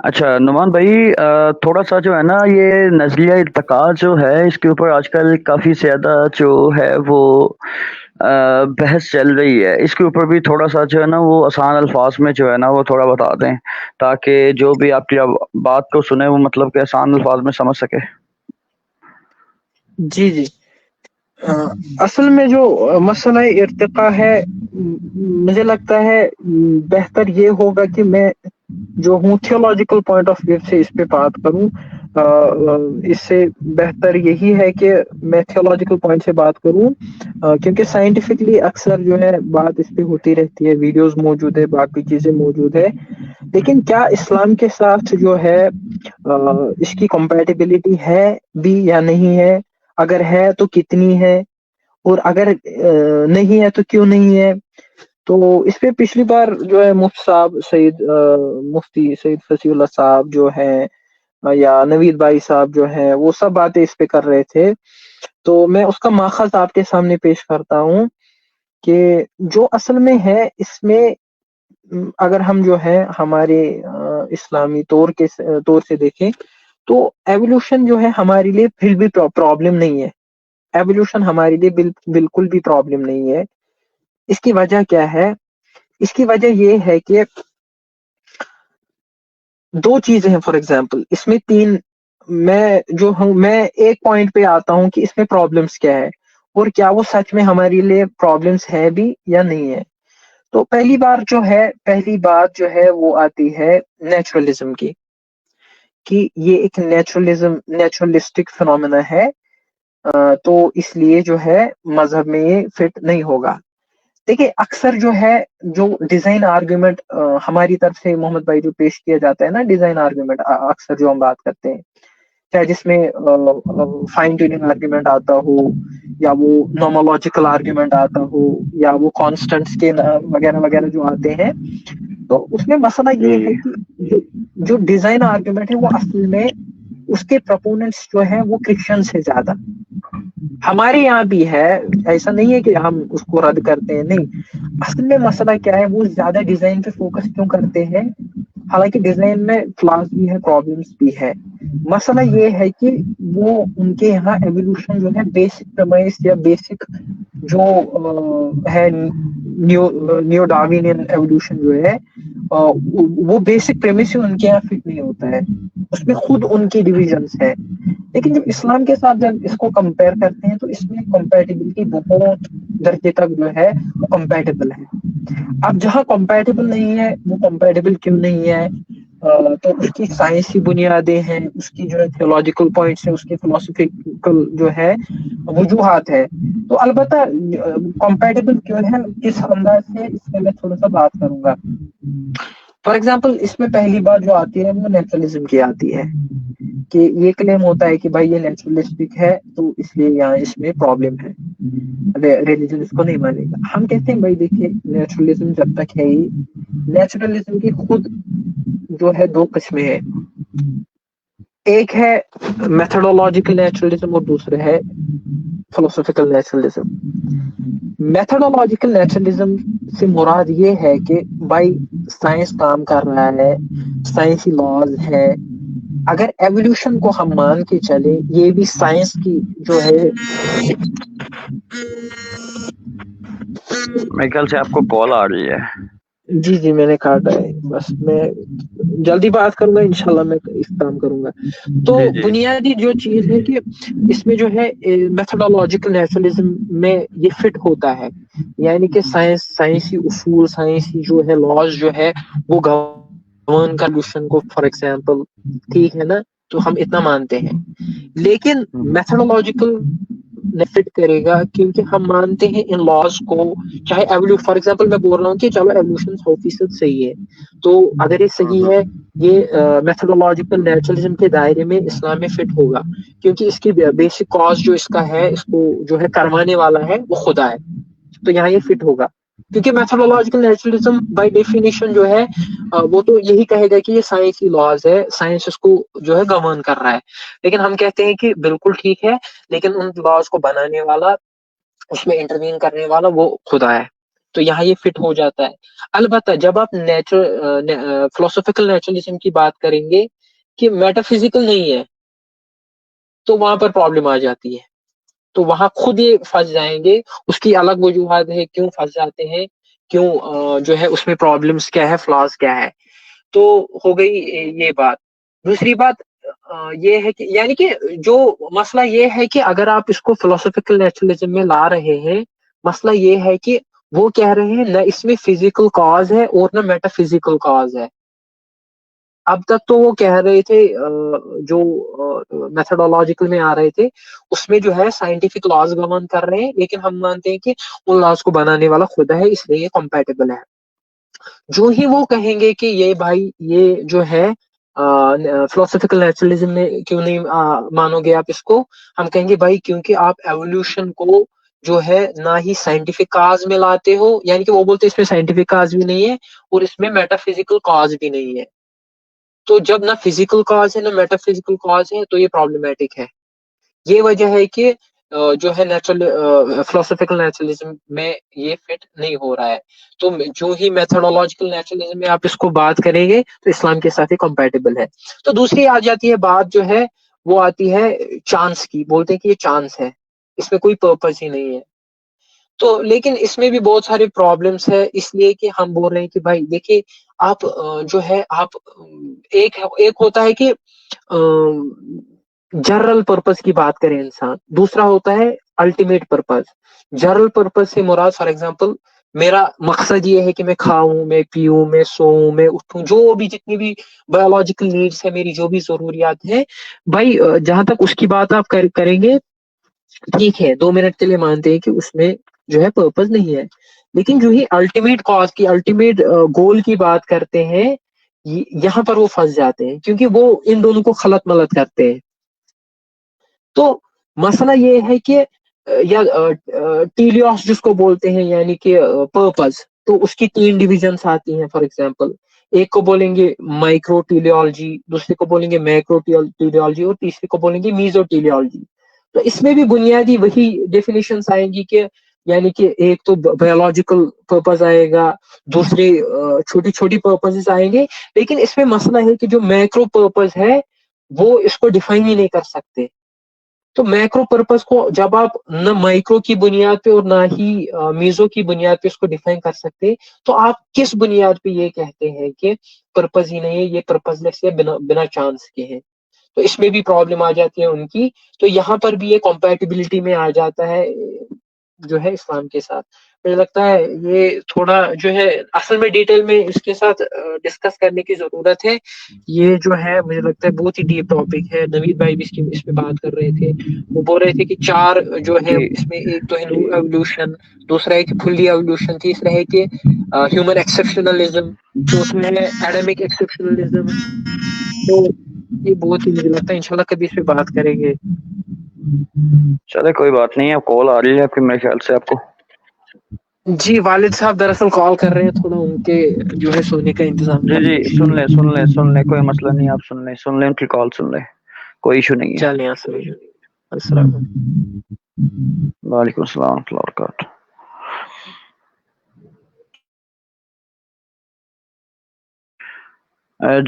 اچھا نعمان بھائی، تھوڑا سا جو ہے نا یہ نظریہ ارتقاء جو ہے اس کے اوپر آج کل کافی زیادہ جو ہے وہ بحث چل رہی ہے. اس کے اوپر بھی تھوڑا سا جو ہے نا وہ آسان الفاظ میں جو ہے نا وہ تھوڑا بتا دیں تاکہ جو بھی آپ کی بات کو سنے وہ مطلب کہ آسان الفاظ میں سمجھ سکے. جی جی، اصل میں جو مسئلہ ارتقاء ہے، مجھے لگتا ہے بہتر یہ ہوگا کہ میں جو ہوں تھیولوجیکل پوائنٹ آف ویو سے اس پہ بات کروں. اس سے بہتر یہی ہے کہ میں تھیولوجیکل پوائنٹ سے بات کروں، کیونکہ سائنٹیفکلی اکثر جو ہے بات اس پہ ہوتی رہتی ہے، ویڈیوز موجود ہے، باقی چیزیں موجود ہے، لیکن کیا اسلام کے ساتھ جو ہے اس کی کمپیٹیبلٹی ہے بھی یا نہیں ہے، اگر ہے تو کتنی ہے، اور اگر نہیں ہے تو کیوں نہیں ہے. تو اس پہ پچھلی بار جو ہے مفتی صاحب مفتی سعید فصیح اللہ صاحب جو ہے یا نوید بھائی صاحب جو ہے وہ سب باتیں اس پہ کر رہے تھے. تو میں اس کا ماخذ آپ کے سامنے پیش کرتا ہوں کہ جو اصل میں ہے اس میں، اگر ہم جو ہے ہمارے اسلامی طور سے دیکھیں تو ایوولوشن جو ہے ہمارے لیے پھر بھی پرابلم نہیں ہے. ایوولوشن ہمارے لیے بالکل بھی پرابلم نہیں ہے. اس کی وجہ کیا ہے؟ اس کی وجہ یہ ہے کہ دو چیزیں ہیں. فار ایگزامپل اس میں تین، میں ایک پوائنٹ پہ آتا ہوں کہ اس میں پرابلمس کیا ہے اور کیا وہ سچ میں ہمارے لیے پرابلمس ہے بھی یا نہیں ہے. تو پہلی بات جو ہے وہ آتی ہے نیچرلزم کی، کہ یہ ایک نیچرلسٹک فنومینا ہے، تو اس لیے جو ہے مذہب میں یہ فٹ نہیں ہوگا. دیکھیں اکثر جو ہے جو ڈیزائن آرگومنٹ ہماری طرف سے محمد بھائی جو پیش کیا جاتا ہے نا، ڈیزائن آرگومنٹ اکثر جو ہم بات کرتے ہیں، چاہے جس میں فائن ٹیوننگ آرگومنٹ آتا ہو یا وہ نومولوجیکل آرگومنٹ آتا ہو یا وہ کانسٹنٹس کے وغیرہ وغیرہ جو آتے ہیں، تو اس میں مسئلہ یہ ہے جی کہ جو ڈیزائن آرگومنٹ ہے وہ اصل میں اس کے پرپوننٹس جو ہیں وہ کرسچن سے زیادہ، ہمارے یہاں بھی ہے، ایسا نہیں ہے کہ ہم اس کو رد کرتے ہیں، نہیں. اصل میں مسئلہ کیا ہے، وہ زیادہ ڈیزائن پہ فوکس کیوں کرتے ہیں؟ حالانکہ ڈیزائن میں فلاز بھی ہے، پرابلمس بھی ہے. مسئلہ یہ ہے کہ وہ ان کے یہاں ایوولوشن جو ہے بیسک پرمائس یا بیسک جو ہے نیو ڈاروینین ایوولوشن جو ہے وہ بیسک پریمس ان کے یہاں فٹ نہیں ہوتا ہے. اس میں خود ان کی ڈویژنس ہے. لیکن جب اسلام کے ساتھ جب اس کو کمپیئر کرتے ہیں تو اس میں کمپیٹیبلٹی بہت درجے تک جو ہے وہ کمپیٹیبل ہے. اب جہاں کمپیٹیبل نہیں ہے، وہ کمپیٹیبل کیوں نہیں ہے؟ تو اس کی سائنسی بنیادیں ہیں، اس کی جو ہے تھیولوجیکل پوائنٹس ہیں، اس کی فلاسفیکل جو ہے وجوہات ہے. تو البتہ کمپیٹیبل کیوں ہے کس انداز سے، اس میں تھوڑا سا بات کروں گا. فار ایگزامپل اس میں پہلی بات جو آتی ہے وہ نیچرلزم کی آتی ہے، کہ یہ کلیم ہوتا ہے کہ بھائی یہ نیچرلسٹک ہے تو اس لیے یہاں اس میں پرابلم ہے، ریلیجن اس کو نہیں مانے گا. ہم کہتے ہیں بھائی دیکھیے نیچرلزم جب تک ہے ہی، نیچرلزم کی خود جو ہے دو قسمیں ہیں، ایک ہے میتھڈولوجیکل نیچرلزم اور دوسرے ہے فلسفیکل نیچرلزم. میتھڈولوجیکل نیچرلزم سے مراد یہ ہے کہ بھائی سائنس کام کر رہا ہے، سائنسی لاز ہے، اگر ایوولوشن کو ہم مان کے چلے، یہ بھی سائنس کی جو ہے. میرے خیال سے آپ کو کال آ رہی ہے. جی جی میں نے کاٹا ہے، بس میں جلدی بات کروں گا، انشاءاللہ میں اس کام کروں گا. تو جی جی بنیادی جو چیز ہے کہ اس میں جو ہے میتھڈولوجیکل نیچرلزم میں یہ فٹ ہوتا ہے، یعنی کہ سائنسی اصول، سائنسی جو ہے لاز جو ہے وہ گورن کنڈیشن کو، فار ایگزامپل ٹھیک ہے نا، تو ہم اتنا مانتے ہیں. لیکن میتھڈولوجیکل فٹ کرے گا کیونکہ ہم مانتے ہیں ان لاز کو، چاہے فار ایگزامپل میں بول رہا ہوں کہ چلو ایوولوشن 100% صحیح ہے، تو اگر یہ صحیح ہے یہ میتھڈولوجیکل نیچرلزم کے دائرے میں اسلام میں فٹ ہوگا، کیونکہ اس کی بیسک کاز جو اس کا ہے، اس کو جو ہے کروانے والا ہے وہ خدا ہے، تو یہاں یہ فٹ ہوگا. کیونکہ میتھڈولوجیکل نیچرلزم بائی ڈیفینیشن جو ہے وہ تو یہی کہے گا کہ یہ سائنسی لاز ہے، سائنس اس کو جو ہے گورن کر رہا ہے. لیکن ہم کہتے ہیں کہ بالکل ٹھیک ہے، لیکن ان لاز کو بنانے والا، اس میں انٹروین کرنے والا وہ خدا ہے. تو یہاں یہ فٹ ہو جاتا ہے. البتہ جب آپ فلسفیکل نیچرلزم کی بات کریں گے کہ میٹا فزیکل نہیں ہے تو وہاں پر پرابلم آ جاتی ہے. تو وہاں خود یہ پھنس جائیں گے. اس کی الگ وجوہات ہے کیوں پھنس جاتے ہیں, کیوں جو ہے اس میں پرابلمس کیا ہے, فلاز کیا ہے. تو ہو گئی یہ بات. دوسری بات یہ ہے کہ یعنی کہ جو مسئلہ یہ ہے کہ اگر آپ اس کو فلسفیکل نیچرلزم میں لا رہے ہیں, مسئلہ یہ ہے کہ وہ کہہ رہے ہیں نہ اس میں فزیکل کاز ہے اور نہ میٹا فزیکل کاز ہے. اب تک تو وہ کہہ رہے تھے جو میتھڈولوجیکل میں آ رہے تھے اس میں جو ہے سائنٹیفک لاز گورن کر رہے ہیں, لیکن ہم مانتے ہیں کہ ان لاز کو بنانے والا خدا ہے, اس لیے یہ کمپیٹیبل ہے. جو ہی وہ کہیں گے کہ یہ بھائی یہ جو ہے فلسفیکل نیچرلزم میں کیوں نہیں مانو گے آپ اس کو, ہم کہیں گے بھائی کیونکہ آپ ایوولوشن کو جو ہے نہ ہی سائنٹیفک کاز میں لاتے ہو, یعنی کہ وہ بولتے اس میں سائنٹیفک کاز بھی نہیں ہے اور اس میں میٹا فزیکل کاز بھی نہیں ہے. تو جب نہ فزیکل کاز ہے نہ میٹا فزیکل کاز ہے تو یہ پرابلمٹک ہے. یہ وجہ ہے کہ جو ہے فلسفیکل نیچرلزم میں یہ فٹ نہیں ہو رہا ہے. تو جو ہی میتھڈولوجیکل نیچرلزم میں آپ اس کو بات کریں گے تو اسلام کے ساتھ ہی کمپیٹیبل ہے. تو دوسری آ جاتی ہے بات جو ہے وہ آتی ہے چانس کی. بولتے ہیں کہ یہ چانس ہے, اس میں کوئی پرپز ہی نہیں ہے. تو لیکن اس میں بھی بہت سارے پرابلمس ہے, اس لیے کہ ہم بول رہے ہیں کہ بھائی دیکھیے آپ جو ہے آپ ایک ہوتا ہے کہ جنرل پرپز کی بات کریں انسان, دوسرا ہوتا ہے الٹیمیٹ پرپز. جنرل پرپز سے مراد فار ایگزامپل میرا مقصد یہ ہے کہ میں کھاؤں, میں پیوں, میں سوؤں, میں اٹھوں, جو بھی جتنی بھی بایولوجیکل نیڈس ہے, میری جو بھی ضروریات ہیں بھائی, جہاں تک اس کی بات آپ کریں گے ٹھیک ہے 2 منٹ کے لیے مانتے ہیں کہ اس میں جو ہے پرپز نہیں ہے. لیکن جو ہی الٹیمیٹ کاز کی الٹیمیٹ گول کی بات کرتے ہیں یہاں پر وہ پھنس جاتے ہیں, کیونکہ وہ ان دونوں کو خلط ملط کرتے ہیں. تو مسئلہ یہ ہے کہ یا ٹیلیوس جس کو بولتے ہیں یعنی کہ پرپز, تو اس کی 3 ڈویژنس آتی ہیں. فار ایگزامپل ایک کو بولیں گے مائکرو ٹیلیالوجی, دوسرے کو بولیں گے میکرو ٹیلیالوجی اور تیسرے کو بولیں گے میزو ٹیلیالوجی. تو اس میں بھی بنیادی وہی ڈیفینیشنس آئیں گی کہ یعنی کہ ایک تو بایولوجیکل پرپز آئے گا, دوسری چھوٹی چھوٹی پرپزز آئیں گے. لیکن اس میں مسئلہ ہے کہ جو میکرو پرپز ہے وہ اس کو ڈیفائن ہی نہیں کر سکتے. تو میکرو پرپز کو جب آپ نہ مائکرو کی بنیاد پہ اور نہ ہی میزو کی بنیاد پہ اس کو ڈیفائن کر سکتے, تو آپ کس بنیاد پہ یہ کہتے ہیں کہ پرپز ہی نہیں ہے, یہ پرپز لیس ہے, بنا چانس کے ہیں. تو اس میں بھی پرابلم آ جاتی ہے ان کی. تو یہاں پر بھی یہ کمپیٹیبلٹی میں آ جاتا ہے جو ہے اسلام کے ساتھ. مجھے لگتا ہے یہ تھوڑا جو ہے اصل میں ڈیٹیل میں اس کے ساتھ ڈسکس کرنے کی ضرورت ہے. یہ جو ہے مجھے لگتا ہے بہت ہی ڈیپ ٹاپک ہے. نوید بھائی بھی اس پہ بات کر رہے تھے, وہ بول رہے تھے کہ 4 جو ہے جی اس میں ایک تو ہے نیو ایوولوشن, دوسرا ہے کہ فلی ایوولوشن, تیسرا ہے کہ ہیومن ایکسیپشنلزم, چوتھا ہے ایڈمک ایکسیپشنلزم. تو یہ بہت ہی مجھے لگتا ہے انشاءاللہ کبھی اس پہ بات کریں گے. چلے کوئی بات نہیں ہے, کال آ رہی ہے آپ کی میرے خیال سے آپ کو. جی والد صاحب دراصل کال کر رہے ہیں, تھوڑا ان کے جو ہے سونے کا انتظام جی کرنے جی کے لیے. سن لیں کوئی مسئلہ نہیں, آپ سن لیں ان کی کال سن لیں, کوئی ایشو نہیں ہے. چلیں السلام علیکم. وعلیکم السلام ورحمۃ اللہ وبرکاتہ.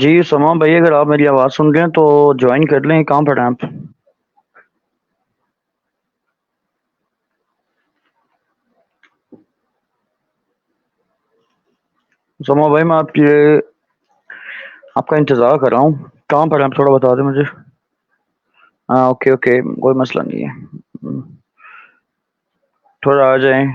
جی سما بھائی, اگر آپ میری آواز سن رہے ہیں تو جوائن کر لیں. کہاں پر ہیں آپ؟ سما بھائی میں آپ کا انتظار کر رہا ہوں. کہاں پر ہیں آپ, تھوڑا بتا دیں مجھے. ہاں اوکے کوئی مسئلہ نہیں ہے, تھوڑا آ جائیں.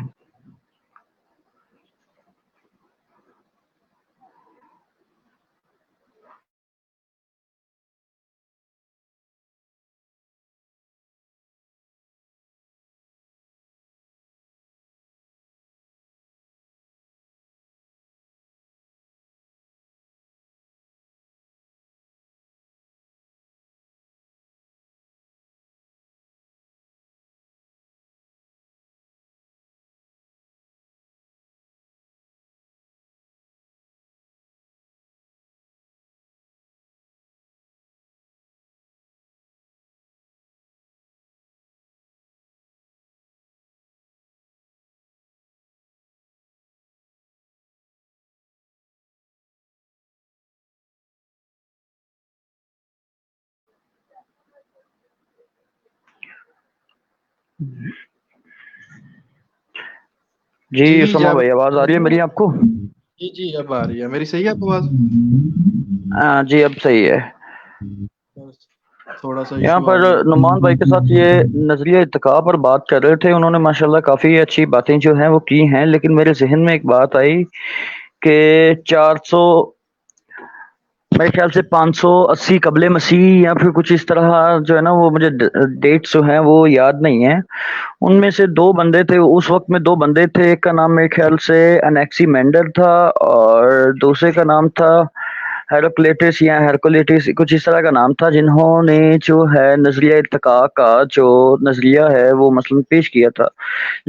جی جی اسامہ جاوید بھائی، آواز آ رہی ہے میری آپ کو؟ جی جی اب آ رہی ہے میری، صحیح ہے آپ آواز؟ جی اب صحیح ہے۔ تھوڑا سا یہاں ایشو آ پر گیا تھا۔ نعمان بھائی کے ساتھ یہ نظریہ اتقاء پر بات کر رہے تھے، انہوں نے ماشاءاللہ کافی اچھی باتیں جو ہیں وہ کی ہیں، لیکن میرے ذہن میں ایک بات آئی کہ 400 میرے خیال سے 580 قبل مسیح یا پھر کچھ اس طرح جو ہے نا، وہ مجھے ڈیٹس جو ہیں وہ یاد نہیں ہیں، ان میں سے دو بندے تھے اس وقت میں، دو بندے تھے، ایک کا نام میرے خیال سے انیکسی مینڈر تھا اور دوسرے کا نام تھا ہیروکلیٹس یا ہیرکولیٹس، کچھ اس طرح کا نام تھا، جنہوں نے جو ہے نظریہ ارتقاء کا جو نظریہ ہے وہ مثلا پیش کیا تھا،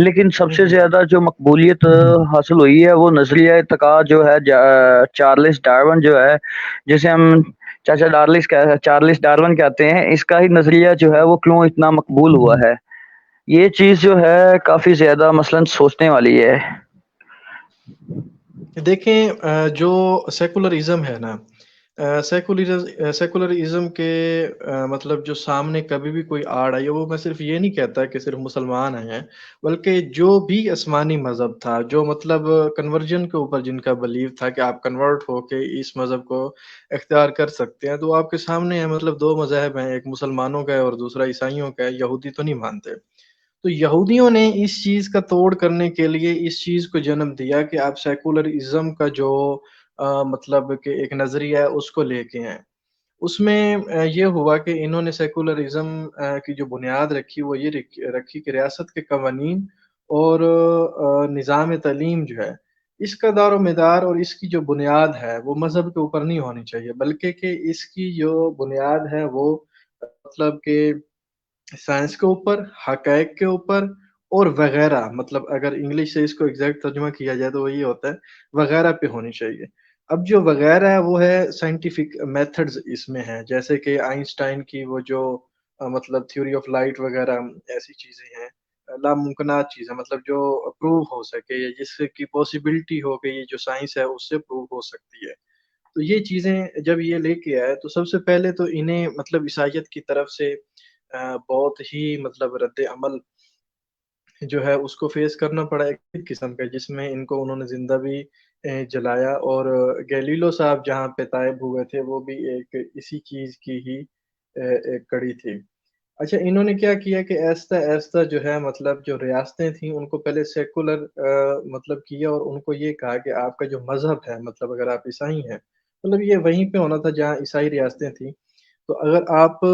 لیکن سب سے زیادہ جو مقبولیت حاصل ہوئی ہے وہ نظریہ ارتقاء جو ہے چارلس ڈارون جو ہے، جسے ہم چاچا چارلس ڈارون کہتے ہیں، اس کا ہی نظریہ جو ہے وہ کیوں اتنا مقبول ہوا ہے، یہ چیز جو ہے کافی زیادہ مثلا سوچنے والی ہے۔ دیکھیں جو سیکولرزم ہے نا، سیکولرزم کے مطلب جو سامنے کبھی بھی کوئی آڑ آئی ہے، وہ میں صرف یہ نہیں کہتا کہ صرف مسلمان ہیں، بلکہ جو بھی آسمانی مذہب تھا، جو مطلب کنورجن کے اوپر جن کا بلیو تھا کہ آپ کنورٹ ہو کے اس مذہب کو اختیار کر سکتے ہیں، تو آپ کے سامنے ہے مطلب دو مذاہب ہیں، ایک مسلمانوں کا ہے اور دوسرا عیسائیوں کا ہے، یہودی تو نہیں مانتے۔ تو یہودیوں نے اس چیز کا توڑ کرنے کے لیے اس چیز کو جنم دیا کہ آپ سیکولرزم کا جو مطلب کہ ایک نظریہ ہے اس کو لے کے ہیں۔ اس میں یہ ہوا کہ انہوں نے سیکولرزم کی جو بنیاد رکھی وہ یہ رکھی کہ ریاست کے قوانین اور نظام تعلیم جو ہے، اس کا دار و مدار اور اس کی جو بنیاد ہے وہ مذہب کے اوپر نہیں ہونی چاہیے، بلکہ کہ اس کی جو بنیاد ہے وہ مطلب کہ سائنس کے اوپر، حقائق کے اوپر اور وغیرہ، مطلب اگر انگلش سے اس کو ایگزیکٹ ترجمہ کیا جائے تو وہ یہ ہوتا ہے وغیرہ پہ ہونی چاہیے۔ اب جو وغیرہ ہے وہ ہے سائنٹیفک میتھڈز اس میں ہیں، جیسے کہ آئنسٹائن کی وہ جو مطلب تھیوری آف لائٹ وغیرہ ایسی چیزیں ہیں، ناممکنات چیزیں، مطلب جو پروو ہو سکے یا جس کی پاسبلٹی ہو کہ یہ جو سائنس ہے اس سے پروو ہو سکتی ہے۔ تو یہ چیزیں جب یہ لے کے آئے تو سب سے پہلے تو انہیں مطلب عیسائیت کی طرف سے بہت ہی مطلب رد عمل جو ہے اس کو فیس کرنا پڑا ایک قسم کا، جس میں ان کو انہوں نے زندہ بھی جلایا، اور گیلیلو صاحب جہاں پہ طائب ہوئے تھے وہ بھی ایک اسی چیز کی ہی ایک کڑی تھی۔ اچھا انہوں نے کیا کیا کہ ایستا ایستا جو ہے مطلب جو ریاستیں تھیں ان کو پہلے سیکولر مطلب کیا، اور ان کو یہ کہا کہ آپ کا جو مذہب ہے، مطلب اگر آپ عیسائی ہیں، مطلب یہ وہیں پہ ہونا تھا جہاں عیسائی ریاستیں تھیں، تو اگر آپ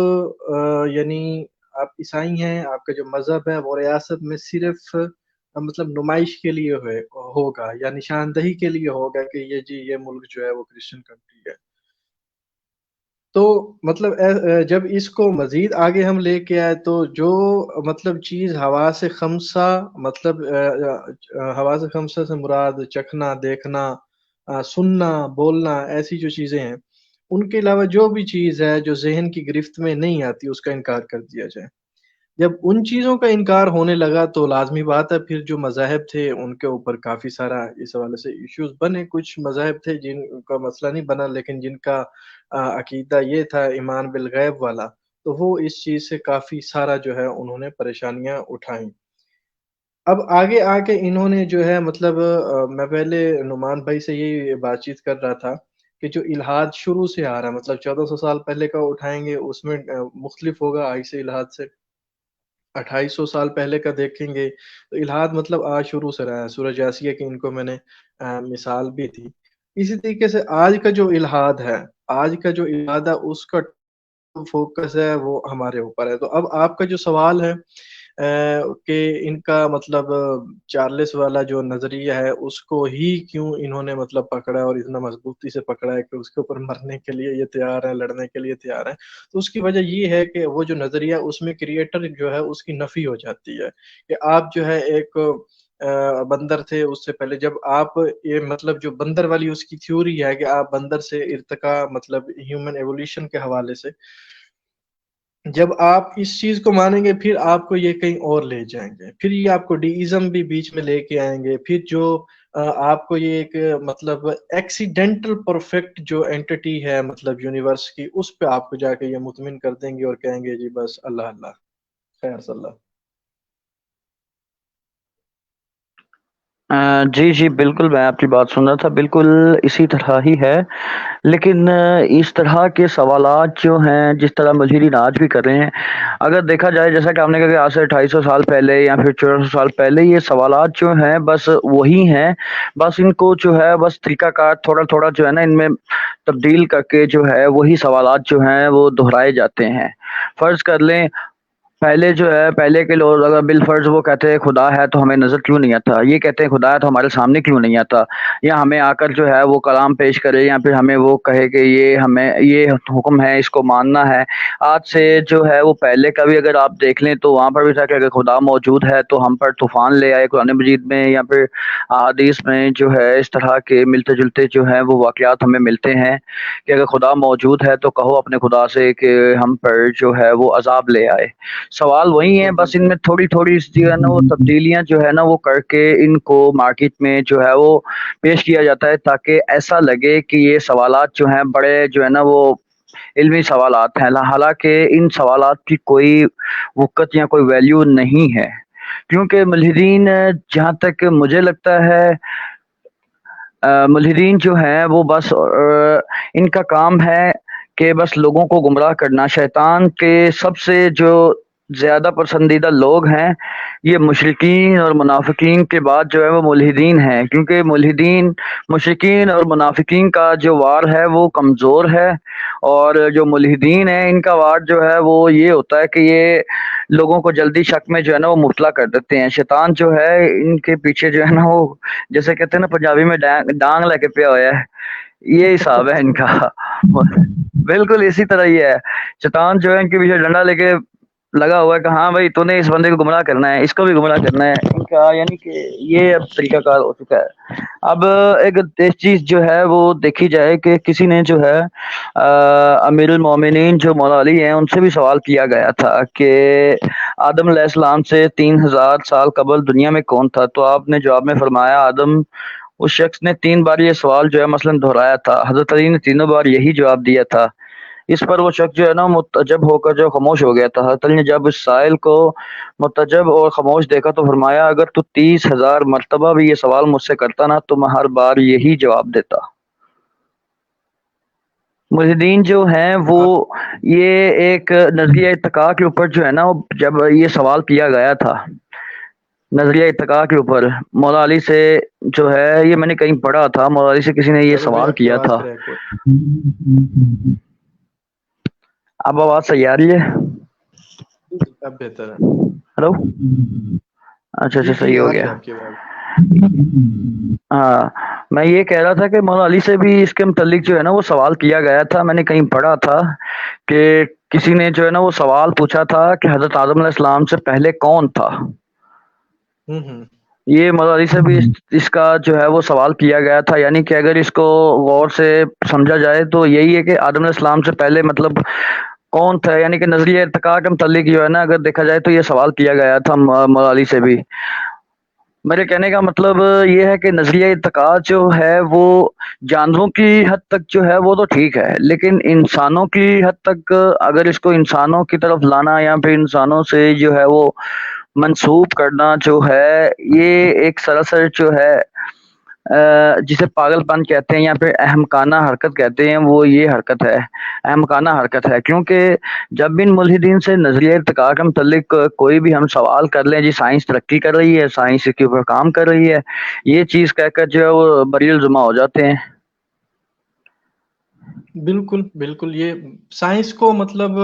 یعنی آپ عیسائی ہیں، آپ کا جو مذہب ہے وہ ریاست میں صرف مطلب نمائش کے لیے ہوگا یا نشاندہی کے لیے ہوگا کہ یہ جی یہ ملک جو ہے وہ کرسچن کنٹری ہے۔ تو مطلب جب اس کو مزید آگے ہم لے کے آئے تو جو مطلب چیز حواس خمسہ، مطلب حواس خمسہ سے مراد چکھنا، دیکھنا، سننا، بولنا، ایسی جو چیزیں ہیں، ان کے علاوہ جو بھی چیز ہے جو ذہن کی گرفت میں نہیں آتی اس کا انکار کر دیا جائے۔ جب ان چیزوں کا انکار ہونے لگا تو لازمی بات ہے پھر جو مذاہب تھے ان کے اوپر کافی سارا اس حوالے سے ایشوز بنے۔ کچھ مذاہب تھے جن کا مسئلہ نہیں بنا، لیکن جن کا عقیدہ یہ تھا ایمان بالغیب والا، تو وہ اس چیز سے کافی سارا جو ہے انہوں نے پریشانیاں اٹھائیں۔ اب آگے آ کے انہوں نے جو ہے مطلب میں پہلے نعمان بھائی سے یہ بات چیت کر رہا تھا کہ جو الحاد شروع سے آ رہا ہے، مطلب 1400 سال پہلے کا اٹھائیں گے اس میں مختلف ہوگا آج سے الحاد سے، 2800 سال پہلے کا دیکھیں گے تو الحاد مطلب آج شروع سے رہا ہے، سورہ جاسیہ کی ان کو میں نے مثال بھی تھی۔ اسی طریقے سے آج کا جو الحاد ہے، آج کا جو الحاد ہے اس کا فوکس ہے وہ ہمارے اوپر ہے۔ تو اب آپ کا جو سوال ہے کہ ان کا مطلب چارلس والا جو نظریہ ہے اس کو ہی کیوں انہوں نے مطلب پکڑا اور اتنا مضبوطی سے پکڑا ہے کہ اس کے اوپر مرنے کے لیے یہ تیار ہے، لڑنے کے لیے تیار ہے، تو اس کی وجہ یہ ہے کہ وہ جو نظریہ اس میں کریٹر جو ہے اس کی نفی ہو جاتی ہے کہ آپ جو ہے ایک بندر تھے، اس سے پہلے جب آپ یہ مطلب جو بندر والی اس کی تھیوری ہے کہ آپ بندر سے ارتقاء مطلب ہیومن ایوولوشن کے حوالے سے جب آپ اس چیز کو مانیں گے پھر آپ کو یہ کہیں اور لے جائیں گے، پھر یہ آپ کو ڈیزم بھی بیچ میں لے کے آئیں گے، پھر جو آپ کو یہ ایک مطلب ایکسیڈنٹل پرفیکٹ جو اینٹی ہے مطلب یونیورس کی، اس پہ آپ کو جا کے یہ مطمئن کر دیں گے اور کہیں گے جی بس اللہ اللہ خیر صلی اللہ۔ جی جی بالکل، میں آپ کی بات سن رہا تھا، بالکل اسی طرح ہی ہے. لیکن اس طرح کے سوالات جو ہیں جس طرح ملحدین آج بھی کر رہے ہیں، اگر دیکھا جائے جیسا کہ آپ نے کہا کہ آج سے 250 سال پہلے یا پھر 1400 سال پہلے یہ سوالات جو ہیں بس وہی ہیں. بس ان کو جو ہے بس طریقہ کار تھوڑا تھوڑا جو ہے نا ان میں تبدیل کر کے جو ہے وہی سوالات جو ہیں وہ دہرائے جاتے ہیں. فرض کر لیں پہلے جو ہے پہلے کے لوگ اگر بالفرض وہ کہتے ہیں خدا ہے تو ہمیں نظر کیوں نہیں آتا، یہ کہتے ہیں خدا ہے تو ہمارے سامنے کیوں نہیں آتا، یا ہمیں آ کر جو ہے وہ کلام پیش کرے یا پھر ہمیں وہ کہے کہ یہ ہمیں یہ حکم ہے اس کو ماننا ہے. آج سے جو ہے وہ پہلے کا بھی اگر آپ دیکھ لیں تو وہاں پر بھی تھا کہ اگر خدا موجود ہے تو ہم پر طوفان لے آئے. قرآن مجید میں یا پھر احادیث میں جو ہے اس طرح کے ملتے جلتے جو ہیں وہ واقعات ہمیں ملتے ہیں کہ اگر خدا موجود ہے تو کہو اپنے خدا سے کہ ہم پر جو ہے وہ عذاب لے آئے. سوال وہی ہیں، بالکل بس ان بالکل. میں تھوڑی تھوڑی جو ہے نا وہ تبدیلیاں جو ہے نا وہ کر کے ان کو مارکیٹ میں جو ہے وہ پیش کیا جاتا ہے تاکہ ایسا لگے کہ یہ سوالات جو ہیں بڑے جو ہے نا وہ علمی سوالات ہیں، حالانکہ ان سوالات کی کوئی وقت یا کوئی ویلیو نہیں ہے. کیونکہ ملحدین جہاں تک مجھے لگتا ہے ملحدین جو ہیں وہ بس ان کا کام ہے کہ بس لوگوں کو گمراہ کرنا. شیطان کے سب سے جو زیادہ پسندیدہ لوگ ہیں یہ مشرکین اور منافقین کے بعد جو ہے وہ ملحدین ہیں، کیونکہ ملحدین مشرکین اور منافقین کا جو وار ہے وہ کمزور ہے، اور جو ملحدین ہیں ان کا وار جو ہے وہ یہ ہوتا ہے کہ یہ لوگوں کو جلدی شک میں جو ہے نا وہ مبتلا کر دیتے ہیں. شیطان جو ہے ان کے پیچھے جو ہے نا وہ جیسے کہتے ہیں نا پنجابی میں ڈانگ لے کے پیا ہوا ہے، یہ حساب ہے ان کا. بالکل اسی طرح ہی ہے، شیطان جو ہے ان کے پیچھے ڈنڈا لے کے لگا ہوا ہے کہ ہاں بھائی تو نے اس بندے کو گمراہ کرنا ہے، اس کو بھی گمراہ کرنا ہے ان کا، یعنی کہ یہ اب طریقہ کار ہو چکا ہے. اب ایک چیز جو ہے وہ دیکھی جائے کہ کسی نے جو ہے امیر المومنین جو مولا علی ہیں ان سے بھی سوال کیا گیا تھا کہ آدم علیہ السلام سے 3000 سال قبل دنیا میں کون تھا، تو آپ نے جواب میں فرمایا آدم. اس شخص نے 3 بار یہ سوال جو ہے مثلاً دہرایا تھا، حضرت علی نے تینوں بار یہی جواب دیا تھا. اس پر وہ شخص جو ہے نا متعجب ہو کر جو خاموش ہو گیا تھا. حضرت علی نے جب اس سائل کو متعجب اور خاموش دیکھا تو فرمایا اگر تو 30,000 مرتبہ بھی یہ سوال مجھ سے کرتا نا تو میں ہر بار یہی جواب دیتا. مجاہدین جو ہیں وہ یہ ایک نظریہ اتقاء کے اوپر جو ہے نا جب یہ سوال کیا گیا تھا نظریہ اتقاء کے اوپر مولا علی سے جو ہے یہ میں نے کہیں پڑھا تھا، مولا علی سے کسی نے یہ جاوید بھائی سوال آپ کی کیا آواز تھا. کریک ہو اب آواز صحیح آ رہی ہے؟ جی جی اب بہتر ہے. ہلو، اچھا جی اچھا جی صحیح ہو آ رہی ہے گیا. آپ کی آواز. ہاں میں یہ کہہ رہا تھا کہ مولا علی سے بھی اس کے متعلق جو ہے نا وہ سوال کیا گیا تھا، میں نے کہیں پڑھا تھا کہ کسی نے جو ہے نا وہ سوال پوچھا تھا کہ حضرت آدم علیہ السلام سے پہلے کون تھا. ہوں. یہ مولا علی سے بھی اس کا جو ہے وہ سوال کیا گیا تھا، یعنی کہ اگر اس کو غور سے سمجھا جائے تو یہی ہے کہ آدم علیہ السلام سے پہلے مطلب کون تھا، یعنی کہ نظریہ ارتقاء کے متعلق جو ہے نا اگر دیکھا جائے تو یہ سوال کیا گیا تھا مولا علی سے بھی. میرے کہنے کا مطلب یہ ہے کہ نظریہ ارتقاء جو ہے وہ جانوروں کی حد تک جو ہے وہ تو ٹھیک ہے، لیکن انسانوں کی حد تک اگر اس کو انسانوں کی طرف لانا یا پھر انسانوں سے جو ہے وہ منسوب کرنا جو ہے یہ ایک سراسر جو ہے جسے پاگل پن کہتے ہیں یا پھر احمقانہ حرکت کہتے ہیں، وہ یہ حرکت ہے، احمقانہ حرکت ہے. کیونکہ جب بھی ان ملحدین سے نظریہ ارتقاء کے متعلق کوئی بھی ہم سوال کر لیں، جی سائنس ترقی کر رہی ہے، سائنس کے اوپر کام کر رہی ہے، یہ چیز کہہ کر جو ہے وہ بری الزما ہو جاتے ہیں. بالکل بالکل. یہ سائنس کو مطلب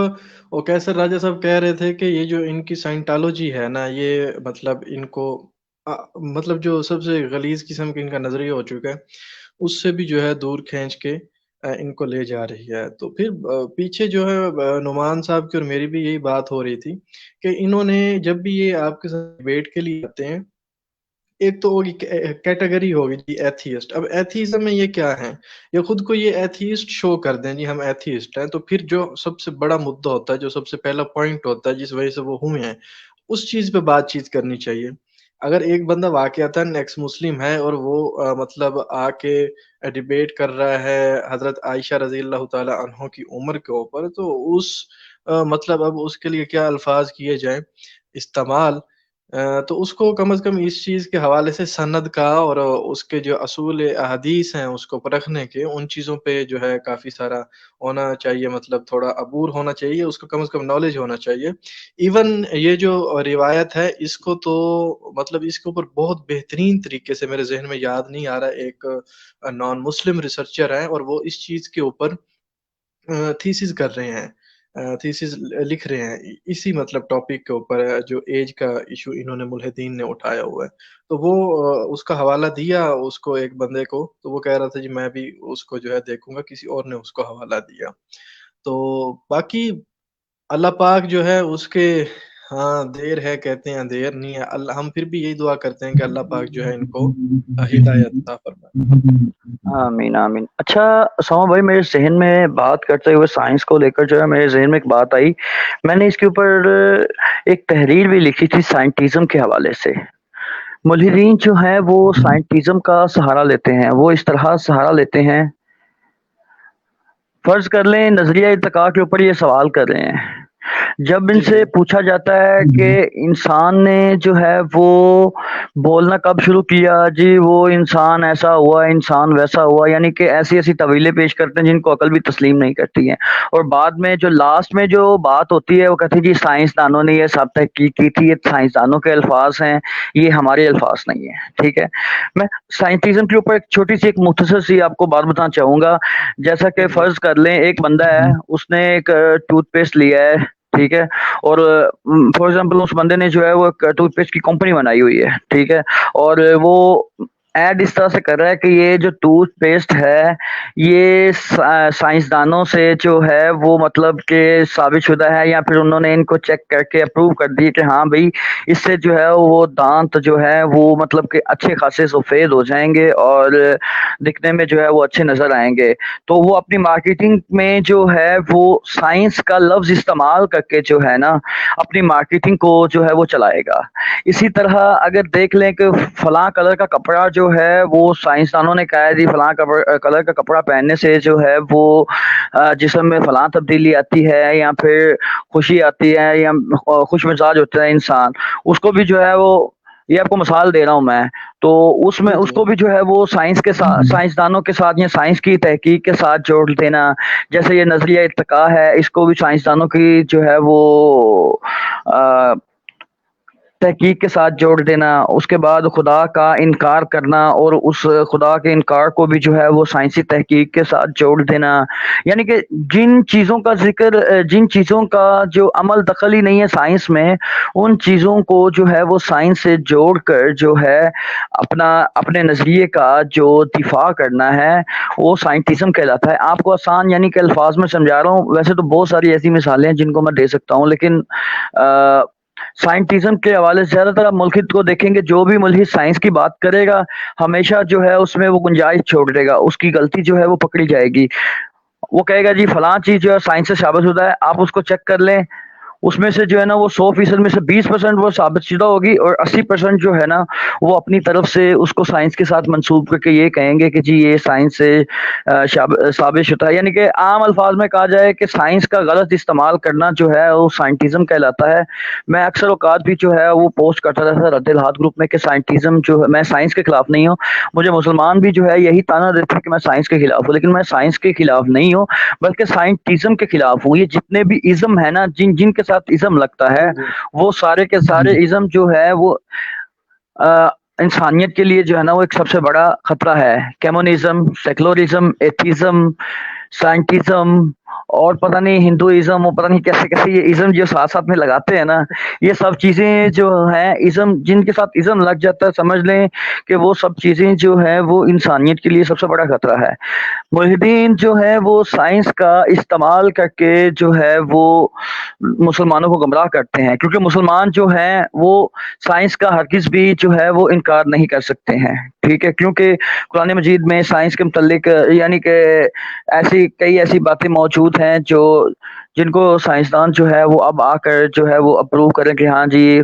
وہ کیسر راجہ صاحب کہہ رہے تھے کہ یہ جو ان کی سائنٹالوجی ہے نا یہ مطلب ان کو مطلب جو سب سے غلیظ قسم کا ان کا نظریہ ہو چکا ہے اس سے بھی جو ہے دور کھینچ کے ان کو لے جا رہی ہے. تو پھر پیچھے جو ہے نعمان صاحب کی اور میری بھی یہی بات ہو رہی تھی کہ انہوں نے جب بھی یہ آپ کے ساتھ ڈیبیٹ کے لیے آتے ہیں ایک تو ہوگی کیٹیگری ہوگی جی ایتھیسٹ. اب ایتھیزم میں یہ کیا ہے، یہ خود کو یہ ایتھیسٹ شو کر دیں جی ہم ایتھیسٹ ہیں، تو پھر جو سب سے بڑا مدعا ہوتا ہے جو سب سے پہلا پوائنٹ ہوتا ہے جس وجہ سے وہ ہوئے ہیں اس چیز پہ بات چیت کرنی چاہیے. اگر ایک بندہ واقعتاً ایکس مسلم ہے اور وہ مطلب آ کے ڈیبیٹ کر رہا ہے حضرت عائشہ رضی اللہ تعالی عنہ کی عمر کے اوپر، تو اس مطلب اب اس کے لیے کیا الفاظ کیے جائیں استعمال تو اس کو کم از کم اس چیز کے حوالے سے سند کا اور اس کے جو اصول احادیث ہیں اس کو پرکھنے کے، ان چیزوں پہ جو ہے کافی سارا ہونا چاہیے، مطلب تھوڑا عبور ہونا چاہیے، اس کو کم از کم نالج ہونا چاہیے۔ ایون یہ جو روایت ہے اس کو تو مطلب اس کے اوپر بہت بہترین طریقے سے، میرے ذہن میں یاد نہیں آ رہا، ایک نان مسلم ریسرچر ہیں اور وہ اس چیز کے اوپر تھیسز کر رہے ہیں، تھیسز لکھ رہے ہیں اسی مطلب ٹاپک کے اوپر، جو ایج کا ایشو انہوں نے ملحدین نے اٹھایا ہوا ہے، تو وہ اس کا حوالہ دیا اس کو ایک بندے کو، تو وہ کہہ رہا تھا جی میں بھی اس کو جو ہے دیکھوں گا، کسی اور نے اس کو حوالہ دیا۔ تو باقی اللہ پاک جو ہے اس کے، ہاں دیر ہے کہتے ہیں دیر نہیں ہے، اللہ ہم پھر بھی یہی دعا کرتے ہیں کہ اللہ پاک جو ہے ان کو ہدایت عطا فرمائے۔ آمین آمین۔ اچھا ساما بھائی، میرے ذہن میں بات کرتے ہوئے سائنس کو لے کر جو ہے میرے ذہن میں ایک بات آئی، میں نے اس کے اوپر ایک تحریر بھی لکھی تھی سائنٹیزم کے حوالے سے۔ ملحدین جو ہیں وہ سائنٹیزم کا سہارا لیتے ہیں، وہ اس طرح سہارا لیتے ہیں، فرض کر لیں نظریہ ارتقاء کے اوپر یہ سوال کر رہے ہیں، جب ان جی سے جی پوچھا جاتا ہے کہ انسان نے جو ہے وہ بولنا کب شروع کیا، جی وہ انسان ایسا ہوا، انسان ویسا ہوا، یعنی کہ ایسی ایسی طویلیں پیش کرتے ہیں جن کو عقل بھی تسلیم نہیں کرتی ہیں، اور بعد میں جو لاسٹ میں جو بات ہوتی ہے وہ کہتے ہیں جی سائنسدانوں نے یہ سب تحقیق کی تھی، یہ سائنسدانوں کے الفاظ ہیں، یہ ہمارے الفاظ نہیں ہیں۔ ٹھیک ہے، میں سائنٹیزم کے اوپر ایک چھوٹی سی ایک مختصر سی آپ کو بات بتانا چاہوں گا۔ جیسا کہ جی فرض کر لیں ایک بندہ ہے، اس نے ایک ٹوتھ پیسٹ لیا ہے، ٹھیک ہے، اور فار ایگزامپل اس بندے نے جو ہے وہ ٹوتھ پیسٹ کی کمپنی بنائی ہوئی ہے، ٹھیک ہے، اور وہ ایڈ اس طرح سے کر رہا ہے کہ یہ جو ٹوتھ پیسٹ ہے یہ سائنسدانوں سے جو ہے وہ مطلب کہ ثابت شدہ ہے، یا پھر انہوں نے ان کو چیک کر کے اپروو کر دی کہ ہاں بھائی اس سے جو ہے وہ دانت جو ہے وہ مطلب کہ اچھے خاصے سفید ہو جائیں گے اور دکھنے میں جو ہے وہ اچھے نظر آئیں گے۔ تو وہ اپنی مارکیٹنگ میں جو ہے وہ سائنس کا لفظ استعمال کر کے جو ہے نا اپنی مارکیٹنگ کو جو ہے وہ چلائے گا۔ اسی طرح اگر دیکھ لیں کہ فلاں کلر کا کپڑا جو ہے وہ سائنسدانوں نے کہا ہے جی فلاں کلر کا کپڑا پہننے سے جو ہے وہ جسم میں فلاں تبدیلی آتی ہے، یا پھر خوشی آتی ہے، یا خوش مزاج ہوتا ہے انسان، اس کو بھی جو ہے وہ، یہ آپ کو مثال دے رہا ہوں میں، تو اس میں جی اس جی کو بھی جو ہے وہ سائنس کے ساتھ، سائنسدانوں کے ساتھ یا سائنس کی تحقیق کے ساتھ جوڑ دینا۔ جیسے یہ نظریہ ارتقاء ہے، اس کو بھی سائنسدانوں کی جو ہے وہ تحقیق کے ساتھ جوڑ دینا۔ اس کے بعد خدا کا انکار کرنا اور اس خدا کے انکار کو بھی جو ہے وہ سائنسی تحقیق کے ساتھ جوڑ دینا، یعنی کہ جن چیزوں کا ذکر، جن چیزوں کا جو عمل دخل ہی نہیں ہے سائنس میں، ان چیزوں کو جو ہے وہ سائنس سے جوڑ کر جو ہے اپنے نظریے کا جو دفاع کرنا ہے وہ سائنٹیزم کہلاتا ہے۔ آپ کو آسان یعنی کہ الفاظ میں سمجھا رہا ہوں، ویسے تو بہت ساری ایسی مثالیں ہیں جن کو میں دے سکتا ہوں، لیکن سائنٹیزم کے حوالے سے زیادہ تر آپ ملحد کو دیکھیں گے، جو بھی ملحد سائنس کی بات کرے گا ہمیشہ جو ہے اس میں وہ گنجائش چھوڑ دے گا، اس کی غلطی جو ہے وہ پکڑی جائے گی۔ وہ کہے گا جی فلاں چیز جو ہے سائنس سے ثابت شدہ ہے، آپ اس کو چیک کر لیں، اس میں سے جو ہے نا وہ 100% میں سے 20% وہ ثابت شدہ ہوگی، اور 80% جو ہے نا وہ اپنی طرف سے اس کو سائنس کے ساتھ منسوب کر کے یہ کہیں گے کہ جی یہ سائنس سے ثابت شدہ ہے۔ یعنی کہ عام الفاظ میں کہا جائے کہ سائنس کا غلط استعمال کرنا جو ہے وہ سائنٹیزم کہلاتا ہے۔ میں اکثر اوقات بھی جو ہے وہ پوسٹ کرتا رہتا تھا رد الحاد گروپ میں کہ سائنٹیزم جو ہے، میں سائنس کے خلاف نہیں ہوں، مجھے مسلمان بھی جو ہے یہی تانا دیتے ہیں کہ میں سائنس کے خلاف ہوں، لیکن میں سائنس کے خلاف نہیں ہوں بلکہ سائنٹیزم کے خلاف ہوں۔ یہ جتنے بھی ازم ہے نا، جن کے ساتھ ازم لگتا ہے، جی جی وہ سارے کے سارے ازم جو ہے وہ انسانیت کے لیے جو ہے نا وہ ایک سب سے بڑا خطرہ ہے۔ کمیونزم، سیکولرزم، ایتھیزم، سائنٹیزم، اور پتہ نہیں ہندوازم، اور پتہ نہیں کیسے کیسے یہ ازم جو ساتھ ساتھ میں لگاتے ہیں نا، یہ سب چیزیں جو ہیں ازم، جن کے ساتھ ازم لگ جاتا ہے سمجھ لیں کہ وہ سب چیزیں جو ہیں وہ انسانیت کے لیے سب سے بڑا خطرہ ہے۔ ملحدین جو ہے وہ سائنس کا استعمال کر کے جو ہے وہ مسلمانوں کو گمراہ کرتے ہیں، کیونکہ مسلمان جو ہیں وہ سائنس کا ہرگز بھی جو ہے وہ انکار نہیں کر سکتے ہیں، ٹھیک ہے، کیونکہ قرآن مجید میں سائنس کے متعلق یعنی کہ کئی ایسی باتیں موجود ہیں جو جن کو سائنسدان جو ہے وہ اب آ کر جو ہے وہ اپروو کریں کہ ہاں جی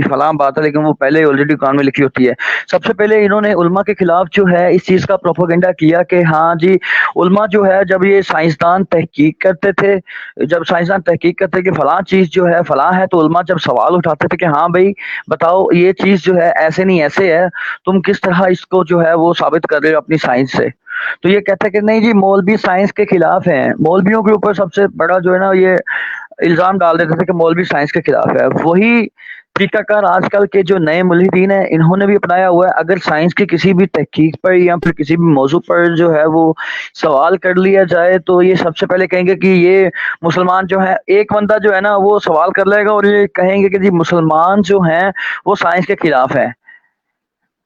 فلاں بات ہے، لیکن وہ پہلے آلریڈی قرآن میں لکھی ہوتی ہے. سب سے پہلے انہوں نے علماء کے خلاف جو ہے اس چیز کا پروپیگنڈا کیا کہ ہاں جی علماء جو ہے جب یہ سائنسدان تحقیق کرتے تھے، جب سائنسدان تحقیق کرتے کہ فلاں چیز جو ہے فلاں ہے، تو علماء جب سوال اٹھاتے تھے کہ ہاں بھائی بتاؤ یہ چیز جو ہے ایسے نہیں ایسے ہے، تم کس طرح اس کو جو ہے وہ ثابت کر رہے ہو اپنی سائنس سے. تو یہ کہتے ہیں کہ نہیں جی مولوی سائنس کے خلاف ہیں. مولویوں کے اوپر سب سے بڑا جو ہے نا یہ الزام ڈال دیتے تھے کہ مولوی سائنس کے خلاف ہے. وہی طریقہ کار آج کل کے جو نئے ملحدین ہیں انہوں نے بھی اپنایا ہوا ہے. اگر سائنس کی کسی بھی تحقیق پر یا پھر کسی بھی موضوع پر جو ہے وہ سوال کر لیا جائے تو یہ سب سے پہلے کہیں گے کہ یہ مسلمان جو ہے، ایک بندہ جو ہے نا وہ سوال کر لے گا اور یہ کہیں گے کہ جی مسلمان جو ہیں وہ سائنس کے خلاف ہیں.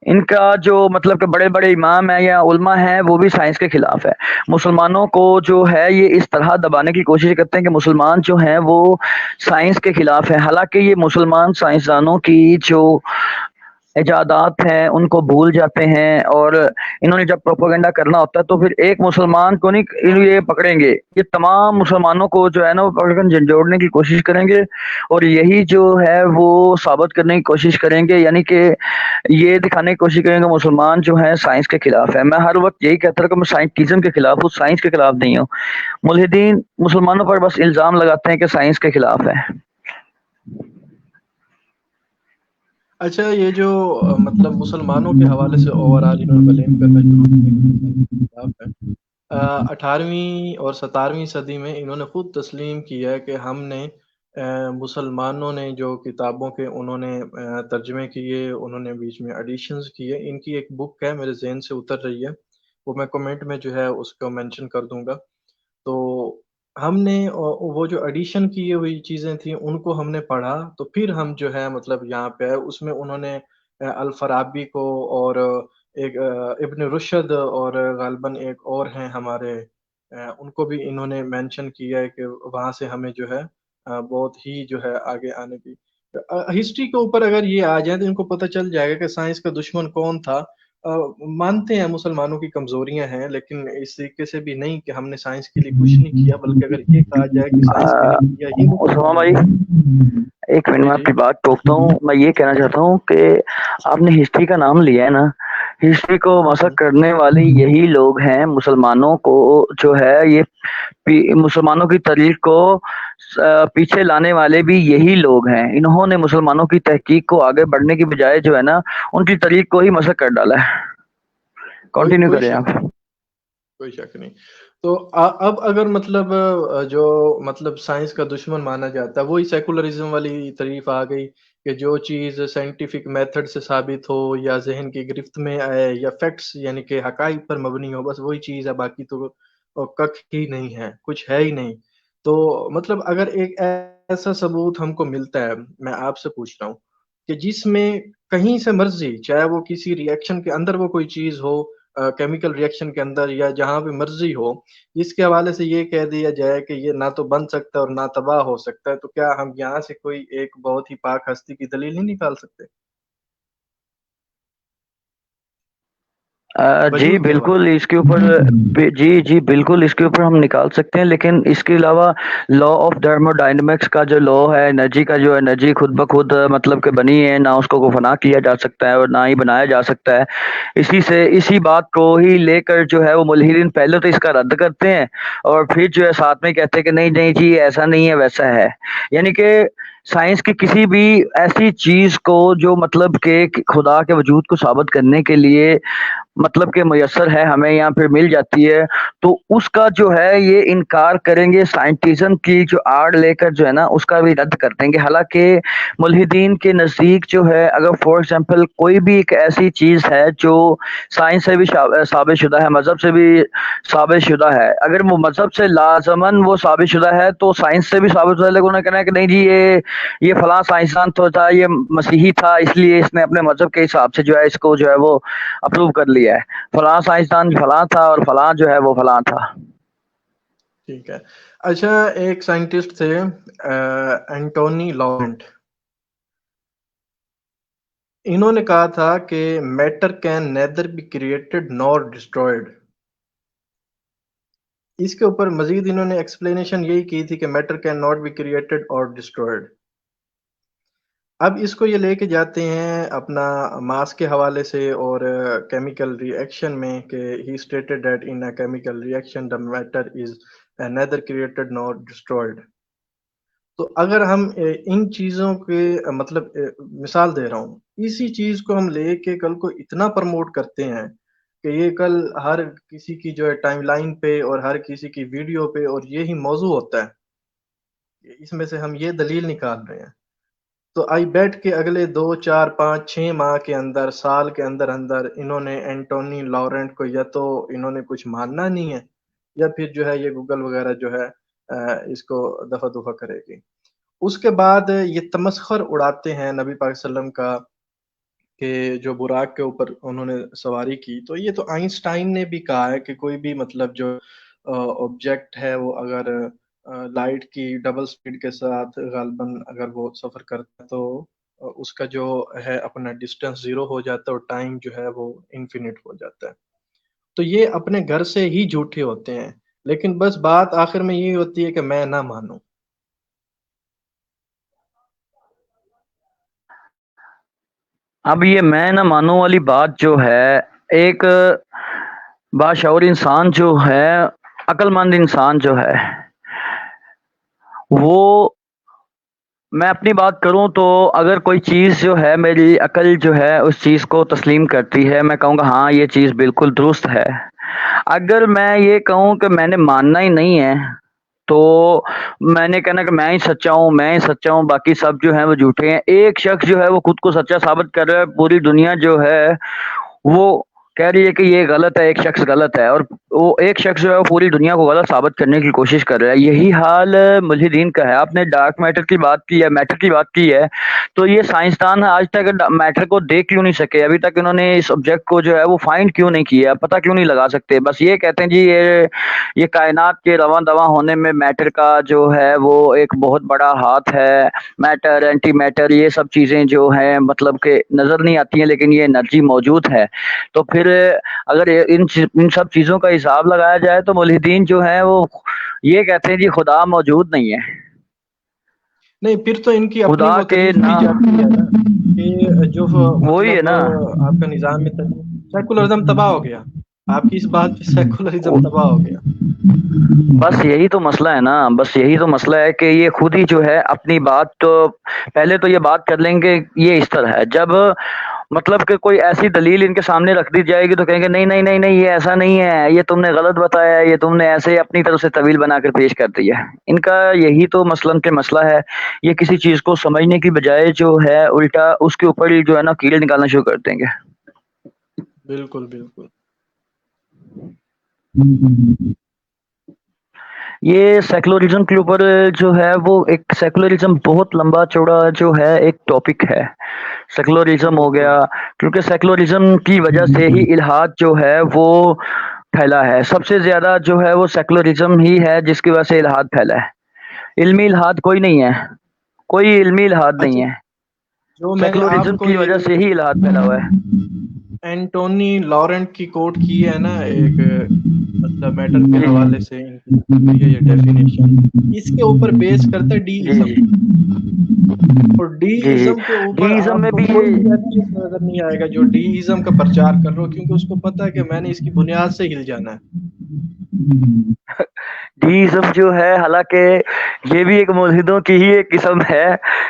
ان کا جو مطلب کہ بڑے بڑے امام ہیں یا علماء ہیں وہ بھی سائنس کے خلاف ہے. مسلمانوں کو جو ہے یہ اس طرح دبانے کی کوشش کرتے ہیں کہ مسلمان جو ہیں وہ سائنس کے خلاف ہیں، حالانکہ یہ مسلمان سائنسدانوں کی جو ایجادات ہیں ان کو بھول جاتے ہیں. اور انہوں نے جب پروپیگنڈا کرنا ہوتا ہے تو پھر ایک مسلمان کو نہیں یہ پکڑیں گے، یہ تمام مسلمانوں کو جو ہے نا وہ پکڑ کر جھنجھوڑنے کی کوشش کریں گے اور یہی جو ہے وہ ثابت کرنے کی کوشش کریں گے، یعنی کہ یہ دکھانے کی کوشش کریں گے مسلمان جو ہیں سائنس کے خلاف ہے. میں ہر وقت یہی کہتا ہوں کہ میں سائنٹزم کے خلاف ہوں، سائنس کے خلاف نہیں ہوں. ملحدین مسلمانوں پر بس الزام لگاتے ہیں کہ سائنس کے خلاف ہے. اچھا، یہ جو مطلب مسلمانوں کے حوالے سے اوور آل انہوں نے بلیم کرنا شروع کیا کہ سائنس کے خلاف ہے. 18ویں اور 17ویں صدی میں انہوں نے خود تسلیم کیا ہے کہ ہم نے مسلمانوں نے جو کتابوں کے انہوں نے ترجمے کیے، انہوں نے بیچ میں ایڈیشنز کیے. ان کی ایک بک ہے میرے ذہن سے اتر رہی ہے، وہ میں کمنٹ میں جو ہے اس کو مینشن کر دوں گا. تو ہم نے وہ جو ایڈیشن کی ہوئی چیزیں تھیں ان کو ہم نے پڑھا، تو پھر ہم جو ہے مطلب یہاں پہ آئے. اس میں انہوں نے الفارابی کو اور ایک ابن رشد اور غالباً ایک اور ہیں ہمارے، ان کو بھی انہوں نے مینشن کیا ہے کہ وہاں سے ہمیں جو ہے بہت ہی جو ہے آگے آنے کی ہسٹری کے اوپر اگر یہ آ جائیں تو ان کو پتہ چل جائے گا کہ سائنس کا دشمن کون تھا. مانتے ہیں مسلمانوں کی کمزوریاں ہیں، لیکن اس طریقے سے بھی نہیں کہ ہم نے سائنس کے لیے کچھ نہیں کیا، بلکہ اگر یہ کہا جائے کہ سائنس کے لیے کیا ہی عثمان مسلمانوں بھائی نے. ایک منٹ جی میں آپ جی کی بات ٹوکتا ہوں. میں یہ کہنا چاہتا ہوں کہ آپ نے ہسٹری کا نام لیا ہے نا، ہسٹری کو مسخ کرنے والے یہی لوگ ہیں. مسلمانوں کو جو ہے یہ مسلمانوں کی تاریخ کو پیچھے لانے والے بھی یہی لوگ ہیں. انہوں نے مسلمانوں کی تحقیق کو آگے بڑھنے کی بجائے جو ہے نا ان کی تاریخ کو ہی مسخ کر ڈالا ہے. کنٹینیو کوئی کریں شک آپ. نہیں، کوئی شک نہیں. تو اب اگر مطلب جو مطلب سائنس کا دشمن مانا جاتا ہے وہی سیکولرزم والی تعریف آ گئی کہ جو چیز سائنٹیفک میتھڈ سے ثابت ہو یا ذہن کی گرفت میں آئے یا فیکٹس یعنی کہ حقائق پر مبنی ہو، بس وہی چیز ہے، باقی تو ککھ ہی نہیں ہے، کچھ ہے ہی نہیں. تو مطلب اگر ایک ایسا ثبوت ہم کو ملتا ہے، میں آپ سے پوچھ رہا ہوں کہ جس میں کہیں سے مرضی، چاہے وہ کسی ری ایکشن کے اندر وہ کوئی چیز ہو، کیمیکل ری ایکشن کے اندر یا جہاں بھی مرضی ہو، جس کے حوالے سے یہ کہہ دیا جائے کہ یہ نہ تو بن سکتا اور نہ تباہ ہو سکتا ہے، تو کیا ہم یہاں سے کوئی ایک بہت ہی پاک ہستی کی دلیل نہیں نکال سکتے جی وجود کے حوالے بالکل اس کے اوپر جی بالکل اس کے اوپر ہم نکال سکتے ہیں. لیکن اس کے علاوہ لا آف ڈائنامکس کا جو لا ہے انرجی کا، جو انرجی خود بخود مطلب کہ بنی ہے، نہ اس کو فنا کیا جا سکتا ہے اور نہ ہی بنایا جا سکتا ہے. اسی بات کو ہی لے کر جو ہے وہ ملحدین پہلے تو اس کا رد کرتے ہیں اور پھر جو ہے ساتھ میں کہتے ہیں کہ نہیں نہیں جی ایسا نہیں ہے ویسا ہے. یعنی کہ سائنس کی کسی بھی ایسی چیز کو جو مطلب کہ خدا کے وجود کو ثابت کرنے کے لیے مطلب کہ میسر ہے ہمیں یہاں پہ مل جاتی ہے، تو اس کا جو ہے یہ انکار کریں گے. سائنٹزم کی جو آڑ لے کر جو ہے نا اس کا بھی رد کر دیں گے. حالانکہ ملحدین کے نزدیک جو ہے اگر فار ایگزامپل کوئی بھی ایک ایسی چیز ہے جو سائنس سے بھی ثابت شدہ ہے، مذہب سے بھی ثابت شدہ ہے، اگر وہ مذہب سے لازماً وہ ثابت شدہ ہے تو سائنس سے بھی ثابت شدہ ہے، لیکن انہیں کہنا ہے کہ نہیں جی یہ فلاں سائنسدان تو تھا، یہ مسیحی تھا، اس لیے اس نے اپنے مذہب کے حساب سے جو ہے اس کو جو ہے وہ اپروو کر لیا ہے. فلاں سائنسدان فلاں تھا اور فلاں جو ہے وہ فلاں تھا. ٹھیک ہے. اچھا، ایک سائنٹسٹ تھے اینٹونی لارنٹ، انہوں نے کہا تھا کہ matter can neither be created nor destroyed. اس کے اوپر مزید انہوں نے ایکسپلینیشن یہی کی تھی کہ matter can not be created اور ڈسٹرائڈ. اب اس کو یہ لے کے جاتے ہیں اپنا ماس کے حوالے سے اور کیمیکل ری ایکشن میں کہ he stated that in a chemical reaction the matter is neither created nor destroyed. تو اگر ہم ان چیزوں کے مطلب مثال دے رہا ہوں، اسی چیز کو ہم لے کے کل کو اتنا پروموٹ کرتے ہیں کہ یہ کل ہر کسی کی جو ہے ٹائم لائن پہ اور ہر کسی کی ویڈیو پہ اور یہی موضوع ہوتا ہے، اس میں سے ہم یہ دلیل نکال رہے ہیں. تو آئی بیٹ کہ اگلے 2 4 5 6 ماہ کے اندر، سال کے اندر انہوں نے اینٹونی لارنٹ کو یا تو انہوں نے کچھ ماننا نہیں ہے یا پھر جو ہے یہ گوگل وغیرہ جو ہے اس کو دفع دفع کرے گی. اس کے بعد یہ تمسخر اڑاتے ہیں نبی پاک صلی اللہ علیہ وسلم کا کہ جو براق کے اوپر انہوں نے سواری کی. تو یہ تو آئنسٹائن نے بھی کہا ہے کہ کوئی بھی مطلب جو آبجیکٹ ہے وہ اگر لائٹ کی ڈبل سپیڈ کے ساتھ غالباً اگر وہ سفر کرتا ہے تو اس کا جو ہے اپنا ڈسٹنس زیرو ہو جاتا ہے اور ٹائم جو ہے وہ انفینٹ ہو جاتا ہے. تو یہ اپنے گھر سے ہی جھوٹے ہوتے ہیں، لیکن بس بات آخر میں یہی ہوتی ہے کہ میں نہ مانوں. اب یہ میں نہ مانوں والی بات جو ہے، ایک باشعور انسان جو ہے، عقل مند انسان جو ہے، وہ، میں اپنی بات کروں تو اگر کوئی چیز جو ہے میری عقل جو ہے اس چیز کو تسلیم کرتی ہے، میں کہوں گا ہاں یہ چیز بالکل درست ہے. اگر میں یہ کہوں کہ میں نے ماننا ہی نہیں ہے تو میں نے کہنا کہ میں ہی سچا ہوں، میں ہی سچا ہوں، باقی سب جو ہیں وہ جھوٹے ہیں. ایک شخص جو ہے وہ خود کو سچا ثابت کر رہا ہے، پوری دنیا جو ہے وہ کہہ رہی ہے کہ یہ غلط ہے، ایک شخص غلط ہے، اور وہ ایک شخص جو ہے وہ پوری دنیا کو غلط ثابت کرنے کی کوشش کر رہا ہے. یہی حال ملحدین کا ہے. آپ نے ڈارک میٹر کی بات کی ہے، میٹر کی بات کی ہے، تو یہ سائنسدان آج تک میٹر کو دیکھ کیوں نہیں سکے؟ ابھی تک انہوں نے اس آبجیکٹ کو جو ہے وہ فائنڈ کیوں نہیں کیا؟ پتہ کیوں نہیں لگا سکتے؟ بس یہ کہتے ہیں جی یہ کائنات کے رواں دواں ہونے میں میٹر کا جو ہے وہ ایک بہت بڑا ہاتھ ہے. میٹر، اینٹی میٹر، یہ سب چیزیں جو ہیں مطلب کہ نظر نہیں آتی ہیں لیکن یہ انرجی موجود ہے. تو پھر اگر ان سب چیزوں کا حساب لگایا جائے تو ملحدین جو ہیں وہ یہ کہتے ہیں جی خدا موجود نہیں ہے. نہیں، پھر تو ان کی اپنی خدا وہ کے تعریف کی جاتی ہے نا کہ جو وہی ہے مطلب نا. آپ کا نظام میں سیکولرزم تباہ ہو گیا. آپ کی اس بات پہ سیکولرزم تباہ ہو گیا. بس یہی تو مسئلہ ہے نا، بس یہی تو مسئلہ ہے کہ یہ خود ہی جو ہے اپنی بات تو پہلے تو یہ بات کر لیں گے یہ اس طرح ہے، جب مطلب کہ کوئی ایسی دلیل ان کے سامنے رکھ دی جائے گی تو کہیں گے نہیں نہیں نہیں نہیں یہ ایسا نہیں ہے، یہ تم نے غلط بتایا ہے، یہ تم نے ایسے اپنی طرف سے طویل بنا کر پیش کر دی ہے. ان کا یہی تو مثلاً کہ مسئلہ ہے. یہ کسی چیز کو سمجھنے کی بجائے جو ہے الٹا اس کے اوپر ہی جو ہے نا کیڑے نکالنا شروع کر دیں گے. بالکل بالکل. یہ سیکولرزم کے اوپر جو ہے وہ ایک سیکولرزم بہت لمبا چوڑا جو ہے ایک ٹاپک ہے. سیکولرزم ہو بالکل گیا، کیونکہ سیکولرزم کی وجہ سے ہی الحاد جو ہے وہ پھیلا ہے. سب سے زیادہ جو ہے وہ سیکولرزم ہی ہے جس کی وجہ سے الحاد پھیلا ہے. علمی الحاد کوئی نہیں ہے، کوئی علمی الحاد اچھا، نہیں ہے. جو میں نے آپ سیکولرزم کو کی وجہ سے ہی الحاد پھیلا ہوا ہے. اینٹونی لارنٹ کی کوٹ کی ہے نا ایک مطلب میٹر کے حوالے سے ان کی دی ہے یہ ڈیفینیشن، اس کے اوپر بیس کرتا ہے ڈی جی ازم. جی اور ڈی جی ازم کے اوپر ڈیزم آپ میں کو بھی کوئی بھی ایتھیسٹ نظر نہیں آئے گا جو ڈی ازم کا پرچار کر رہا ہو، کیونکہ اس کو پتا ہے کہ میں نے اس کی بنیاد سے ہل جانا ہے. ڈیزم جو ہے حالانکہ یہ بھی ایک ملحدوں کی ہی ایک قسم ہے.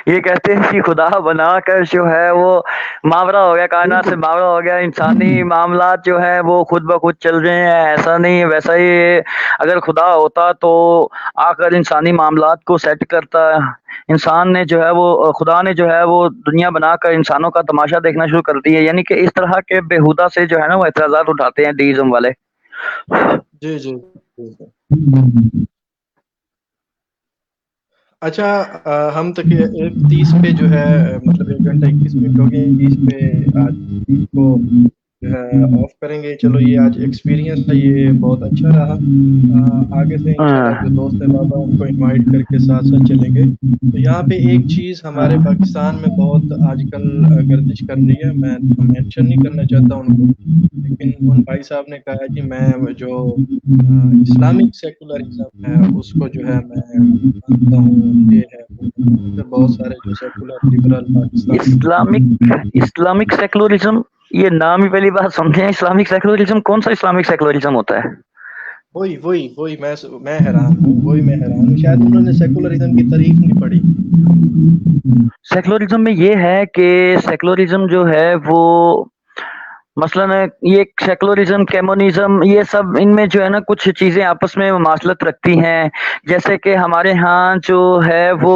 یہ کہتے ہیں کہ خدا بنا کر جو ہے وہ ماورا ہو گیا، کائنات سے بالکل ماورا ہو گیا، انسانی معاملات جو ہیں وہ خود بخود چل رہے ہیں. ایسا نہیں ویسا ہی، اگر خدا ہوتا تو آ کر انسانی معاملات کو سیٹ کرتا. انسان نے جو ہے وہ خدا نے جو ہے وہ دنیا بنا کر انسانوں کا تماشا دیکھنا شروع کر دی ہے. یعنی کہ اس طرح کے بےہودہ سے جو ہے نا وہ اعتراضات اٹھاتے ہیں ڈیزم والے. جی جی جی. اچھا، ہم تک 1:30 پہ جو ہے مطلب 1 گھنٹہ 21 منٹ ہو گئے. 30 پہ آج کو جو ہے آف کریں گے. چلو یہ آج ایکسپیرینس تھا, یہ بہت اچھا رہا. آگے سے انشاءاللہ جو دوست ہے بابا ان کو انوائٹ کر کے ساتھ ساتھ چلیں گے. تو یہاں پہ ایک چیز ہمارے پاکستان میں بہت آج کل گردش کر رہی ہے, میں مینشن نہیں کرنا چاہتا ان کو, لیکن ان بھائی صاحب نے کہا کہ میں جو اسلامک سیکولرزم ہے اس کو جو ہے میں مانتا ہوں, یہ ہے بہت سارے جو secular liberal Pakistan Islamic secularism, یہ نام ہی پہلی بار سمجھے. اسلامک سیکولرزم کون سا اسلامک سیکولرزم ہوتا ہے؟ وہی میں حیران ہوں, شاید انہوں نے سیکولرزم کی تعریف نہیں پڑھی. سیکولرزم میں یہ ہے کہ سیکولرزم جو ہے وہ مثلاً یہ سیکولرزم, کمیونزم, یہ سب ان میں جو ہے نا کچھ چیزیں آپس میں مماثلت رکھتی ہیں. جیسے کہ ہمارے ہاں جو ہے وہ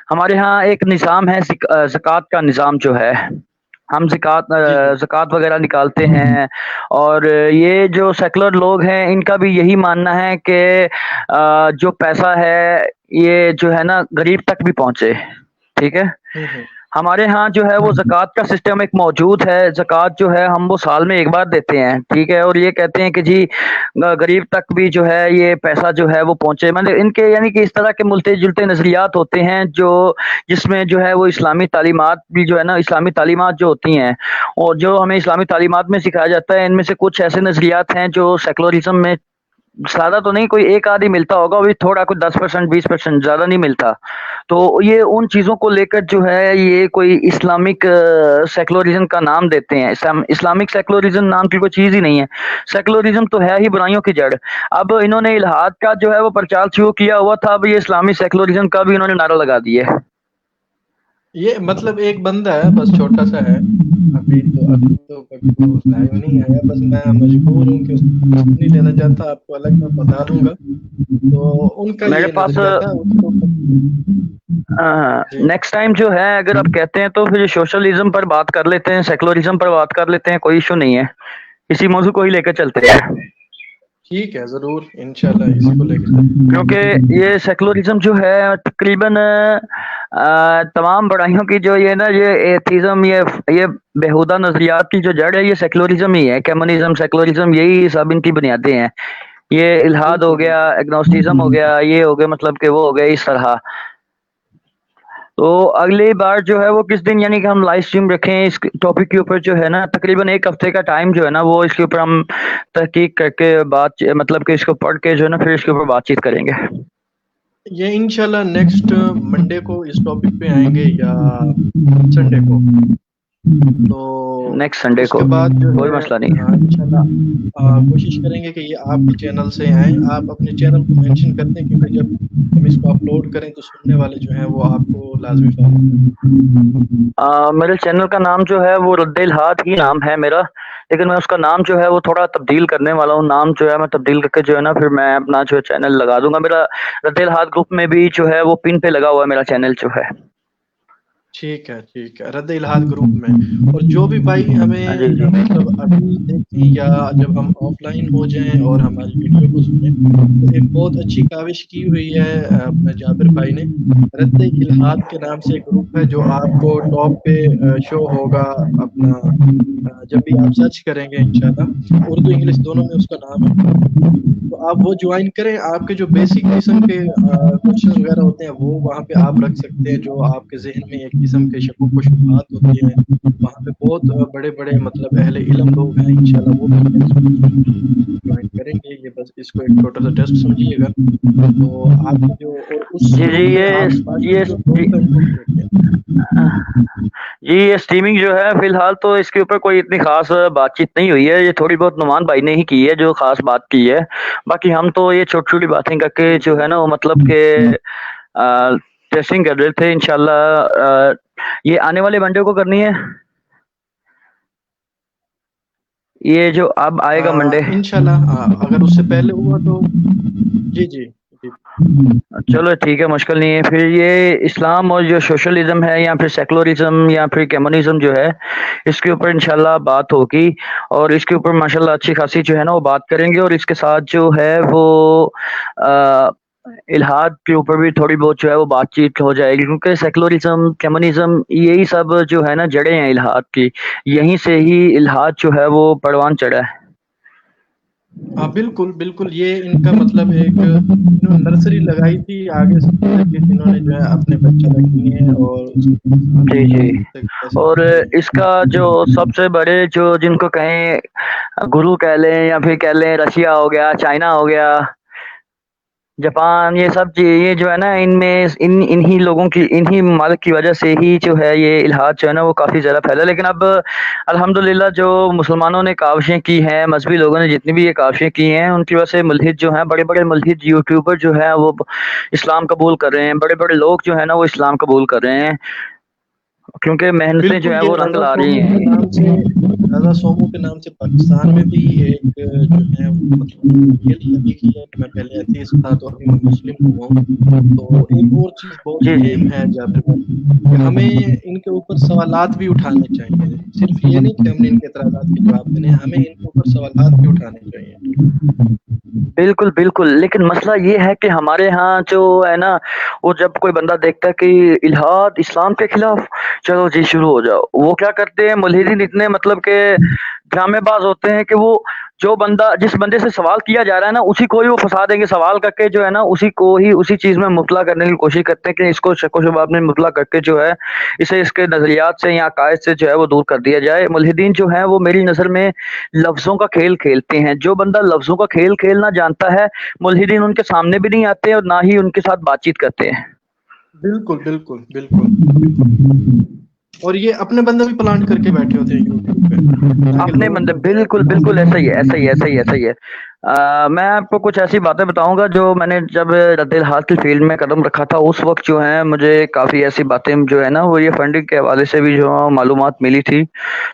ہمارے ہاں ایک نظام ہے زکوٰۃ کا نظام جو ہے, ہم زکوٰۃ وغیرہ نکالتے ہیں. اور یہ جو سیکولر لوگ ہیں ان کا بھی یہی ماننا ہے کہ جو پیسہ ہے یہ جو ہے نا غریب تک بھی پہنچے. ٹھیک ہے, ہمارے ہاں جو ہے وہ زکوٰۃ کا سسٹم ایک موجود ہے. زکوٰۃ جو ہے ہم وہ سال میں ایک بار دیتے ہیں. ٹھیک ہے, اور یہ کہتے ہیں کہ جی غریب تک بھی جو ہے یہ پیسہ جو ہے وہ پہنچے. مطلب ان کے یعنی کہ اس طرح کے ملتے جلتے نظریات ہوتے ہیں جس میں جو ہے وہ اسلامی تعلیمات بھی جو ہے نا, اسلامی تعلیمات جو ہوتی ہیں اور جو ہمیں اسلامی تعلیمات میں سکھایا جاتا ہے, ان میں سے کچھ ایسے نظریات ہیں جو سیکولرزم میں زیادہ تو نہیں, کوئی ایک آدھی ملتا ہوگا, وہ بھی تھوڑا کوئی 10% 20%, زیادہ نہیں ملتا. تو یہ ان چیزوں کو لے کر جو ہے یہ کوئی اسلامک سیکولرزم کا نام دیتے ہیں. اسلامک سیکولرزم نام کی کوئی چیز ہی نہیں ہے. سیکولرزم تو ہے ہی برائیوں کی جڑ. اب انہوں نے الحاد کا جو ہے وہ پرچار شروع کیا ہوا تھا, اب یہ اسلامی سیکولرزم کا بھی انہوں نے نعرہ لگا دیا ہے. یہ مطلب ایک بندہ ہے بس, چھوٹا سا ہے, ابھی تو کبھی وہ لائیو نہیں آیا, بس میں مجبور ہوں کہ اس کو نہیں لینا چاہتا, آپ کو الگ میں بتا دوں گا. تو ان کا میرے یہ پاس نظریہ تھا. نیکسٹ ٹائم جو ہے اگر آپ کہتے ہیں تو پھر سوشلزم پر بات کر لیتے ہیں, سیکولرزم پر بات کر لیتے ہیں, کوئی ایشو نہیں ہے. اسی موضوع کو ہی لے کر چلتے ہیں. ٹھیک ہے, ضرور انشاءاللہ اسی کو لے کے. کیونکہ یہ سیکولرزم جو ہے تقریباً تمام بڑائیوں کی جو یہ نا یہ ایتھیزم, یہ بےہودہ نظریات کی جو جڑ ہے یہ سیکولرزم ہی ہے. کمیونزم, سیکولرزم, یہی سب ان کی بنیادیں ہیں. یہ الحاد ہو گیا, ایگنوسٹزم ہو گیا, یہ ہو گیا مطلب کہ وہ ہو گیا اس طرح. تو اگلی بار جو ہے وہ کس دن یعنی کہ ہم لائیو اسٹریم رکھیں اس ٹاپک کے اوپر جو ہے نا, تقریباً ایک ہفتے کا ٹائم جو ہے نا وہ اس کے اوپر ہم تحقیق کر کے مطلب کہ اس کو پڑھ کے جو ہے نا پھر اس کے اوپر بات چیت کریں گے. یہ انشاءاللہ نیکسٹ منڈے کو اس ٹاپک پہ آئیں گے یا سنڈے کو. تو نیکسٹ سنڈے اس کو کے بعد جو کوئی ہے مسئلہ نہیں ہے. انشاءاللہ کوشش کریں گے کہ یہ آپ کے چینل سے آئیں. آپ اپنے چینل کو مینشن کرتے ہیں کیونکہ جب ہم اس کو اپلوڈ کریں تو سننے والے جو ہیں وہ آپ کو لازمی فالو کریں. میرے چینل کا نام جو ہے وہ رد الحاد ہی نام ہے میرا, لیکن میں اس کا نام جو ہے وہ تھوڑا تبدیل کرنے والا ہوں. نام جو ہے میں تبدیل کر کے جو ہے نا پھر میں اپنا جو چینل لگا دوں گا. میرا رد الحاد گروپ میں بھی جو ہے وہ پن پہ لگا ہوا ہے میرا چینل جو ہے. ٹھیک ہے, رد الحاد گروپ میں. اور جو بھی بھائی ہمیں مطلب ابھی دیکھیں یا جب ہم آف لائن ہو جائیں اور ہماری ویڈیو کو سنیں, تو ایک بہت اچھی کاوش کی ہوئی ہے اپنا جابر بھائی نے. رد الحاد کے نام سے ایک گروپ ہے جو آپ کو ٹاپ پہ شو ہوگا اپنا, جب بھی آپ سرچ کریں گے انشاءاللہ, اردو انگلش دونوں میں اس کا نام ہے. تو آپ وہ جوائن کریں. آپ کے جو بیسک قسم کے کوشچن وغیرہ ہوتے ہیں وہ وہاں پہ آپ رکھ سکتے ہیں, جو آپ کے ذہن میں ایک قسم کے شکوک و شبہات ہوتی ہیں. وہاں پہ بہت بڑے بڑے مطلب اہل علم لوگ ہیں, انشاءاللہ وہ جوائن کریں گے. یہ بس اس کو ایک چھوٹا سا ٹیسٹ سمجھیے گا. تو آپ کی جو اور اس گروپ میں آپ باقی جو دوست ہیں ان کو بھی دیکھیں. جی یہ اسٹریمنگ جو ہے فی الحال تو اس کے اوپر کوئی اتنی خاص بات چیت نہیں ہوئی ہے. یہ تھوڑی بہت نعمان بھائی نے ہی کی ہے جو خاص بات کی ہے. باقی ہم تو یہ چھوٹی چھوٹی باتیں کر کے جو ہے نا وہ مطلب کہ ٹیسٹنگ کر رہے تھے. انشاءاللہ یہ آنے والے منڈے کو کرنی ہے, یہ جو اب آئے گا منڈے. انشاءاللہ اگر اس سے پہلے ہوا تو جی چلو ٹھیک ہے, مشکل نہیں ہے. پھر یہ اسلام اور جو سوشلزم ہے یا پھر سیکولرزم یا پھر کمیونزم جو ہے اس کے اوپر انشاءاللہ بات ہوگی, اور اس کے اوپر ماشاءاللہ اچھی خاصی جو ہے نا وہ بات کریں گے. اور اس کے ساتھ جو ہے وہ الحاد کے اوپر بھی تھوڑی بہت جو ہے وہ بات چیت ہو جائے گی، کیونکہ سیکولرزم، کمیونزم، یہی سب جو ہے نا جڑیں ہیں الحاد کی، یہیں سے ہی الحاد جو ہے وہ پروان چڑھا ہے۔ ہاں بالکل بالکل، یہ ان کا مطلب ایک انہوں نے نرسری لگائی تھی، آگے سے پھر انہوں نے جو ہے اپنے بچے رکھے ہیں اور اس کے ساتھ جی جی، کیسے اور اس کا جو سب سے بڑے جو جن کو کہیں گرو کہہ لیں یا پھر کہہ لیں رشیا ہو گیا، چائنا ہو گیا، جاپان، یہ سب چیز یہ جو ہے نا ان میں انہی لوگوں کی، انہی ممالک کی وجہ سے ہی جو ہے یہ الحاد جو ہے نا وہ کافی زیادہ پھیلا۔ لیکن اب الحمدللہ جو مسلمانوں نے کاوشیں کی ہیں، مذہبی لوگوں نے جتنی بھی یہ کاوشیں کی ہیں، ان کی وجہ سے ملحد جو ہیں، بڑے بڑے ملحد یوٹیوبر جو ہیں وہ اسلام قبول کر رہے ہیں، بڑے بڑے لوگ جو ہے نا وہ اسلام قبول کر رہے ہیں، کیونکہ محنتیں جو بالکل، ہے یہ وہ رنگ رضا لا رہی سومو کے ہیں۔ نام سے، رضا سومو کے نام سے پاکستان میں بھی ایک جو ہے وہ مطلب یہ لکھی ہے کہ میں پہلے ایتھیسٹ تھا تو ابھی میں مسلم ہوا ہوں۔ تو ایک اور چیز بہت جی جی، اہم ہے جابر بھائی، کہ ہمیں ان کے اوپر سوالات بھی اٹھانے چاہیے، صرف یہ نہیں کہ ہم نے ان کے اعتراضات کے جواب دینے، ہمیں ان کے اوپر سوالات بھی اٹھانے چاہیے۔ بالکل بالکل، لیکن مسئلہ یہ ہے کہ ہمارے ہاں جو ہے نا وہ جب کوئی بندہ دیکھتا ہے کہ الحاد اسلام کے خلاف، چلو جی شروع ہو جاؤ، وہ کیا کرتے ہیں ملحدین اتنے مطلب کہ ڈرامے باز ہوتے ہیں کہ وہ جو بندہ جس بندے سے سوال کیا جا رہا ہے نا اسی کو ہی وہ پھنسا دیں گے، سوال کر کے جو ہے نا اسی کو ہی اسی چیز میں مطلع کرنے کی کوشش کرتے ہیں کہ اس کو شک و شبہات میں مطلع کر کے جو ہے اسے اس کے نظریات سے یا عقائد سے جو ہے وہ دور کر دیا جائے۔ ملحدین جو ہیں وہ میری نظر میں لفظوں کا کھیل کھیلتے ہیں، جو بندہ لفظوں کا کھیل کھیلنا جانتا ہے ملحدین ان کے سامنے بھی نہیں آتے اور نہ ہی ان کے ساتھ بات چیت کرتے ہیں۔ بالکل بالکل بالکل، اور یہ اپنے بندے بھی پلانٹ کر کے بیٹھے ہوتے ہیں یوٹیوب پہ تاکہ اپنے لوگوں بندے، کو جو ہے بالکل گمراہ بالکل، کیا ایسا ہی جائے۔ ہے ایسا ہی ہے ایسا ہی ہے ایسا ہی ہے۔ میں آپ کو کچھ ایسی باتیں بتاؤں گا جو میں نے جب رد الحاد کی فیلڈ میں قدم رکھا تھا اس وقت جو ہے مجھے کافی ایسی باتیں جو ہے نا وہ یہ فنڈنگ کے حوالے سے بھی جو معلومات ملی تھی،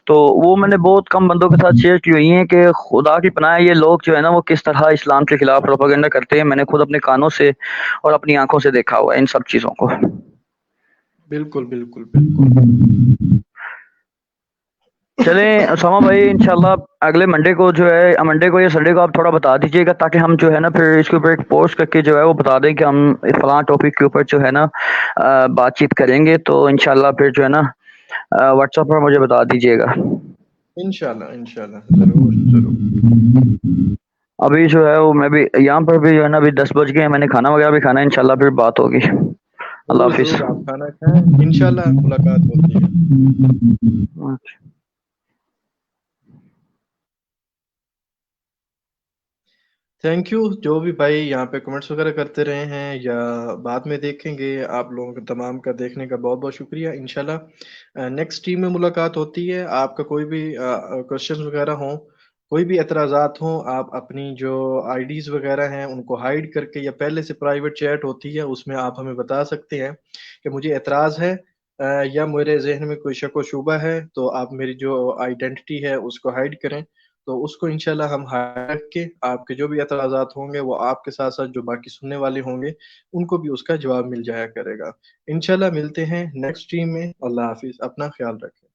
تو وہ میں نے بہت کم بندوں کے ساتھ شیئر کی ہوئی ہیں کہ خدا کی پناہ یہ لوگ جو ہے نا وہ کس طرح اسلام کے خلاف پروپیگنڈا کرتے ہیں۔ میں نے خود اپنے کانوں سے اور اپنی آنکھوں سے دیکھا ہوا ہے ان سب چیزوں کو۔ بالکل بالکل بالکل، چلیں اسامہ بھائی، انشاءاللہ اگلے منڈے کو جو ہے منڈے کو یا سنڈے کو آپ تھوڑا بتا دیجیے گا تاکہ ہم جو ہے نا پھر اس کے اوپر ایک پوسٹ کر کے جو ہے وہ بتا دیں کہ ہم فلاں ٹاپک کے اوپر جو ہے نا بات چیت کریں گے، تو انشاءاللہ پھر جو ہے نا واٹس ایپ پر مجھے بتا دیجیے گا۔ انشاءاللہ انشاءاللہ، ضرور ضرور۔ ابھی جو ہے وہ میں بھی یہاں پر بھی جو ہے نا ابھی 10 بج گئے ہیں، میں نے کھانا وغیرہ بھی کھانا ہے، انشاءاللہ پھر بات ہوگی۔ اللہ ضرور حافظ۔ ضرور، آپ کھانا کھائیں، انشاءاللہ ملاقات ہوتی ہے۔ تھینک یو جو بھی بھائی یہاں پہ کمنٹس وغیرہ کرتے رہے ہیں یا بعد میں دیکھیں گے، آپ لوگوں کو تمام کا دیکھنے کا بہت بہت شکریہ۔ انشاءاللہ نیکسٹ ٹیم میں ملاقات ہوتی ہے۔ آپ کا کوئی بھی کوشچنز وغیرہ ہوں، کوئی بھی اعتراضات ہوں، آپ اپنی جو آئی ڈیز وغیرہ ہیں ان کو ہائیڈ کر کے یا پہلے سے پرائیویٹ چیٹ ہوتی ہے اس میں آپ ہمیں بتا سکتے ہیں کہ مجھے اعتراض ہے یا میرے ذہن میں کوئی شک و شبہ ہے، تو آپ میری جو آئیڈینٹی ہے اس کو ہائیڈ کریں، تو اس کو انشاءاللہ ہم ہائیڈ کے آپ کے جو بھی اعتراضات ہوں گے وہ آپ کے ساتھ ساتھ جو باقی سننے والے ہوں گے ان کو بھی اس کا جواب مل جایا کرے گا۔ انشاءاللہ ملتے ہیں نیکسٹ ٹیم میں۔ اللہ حافظ، اپنا خیال رکھیں۔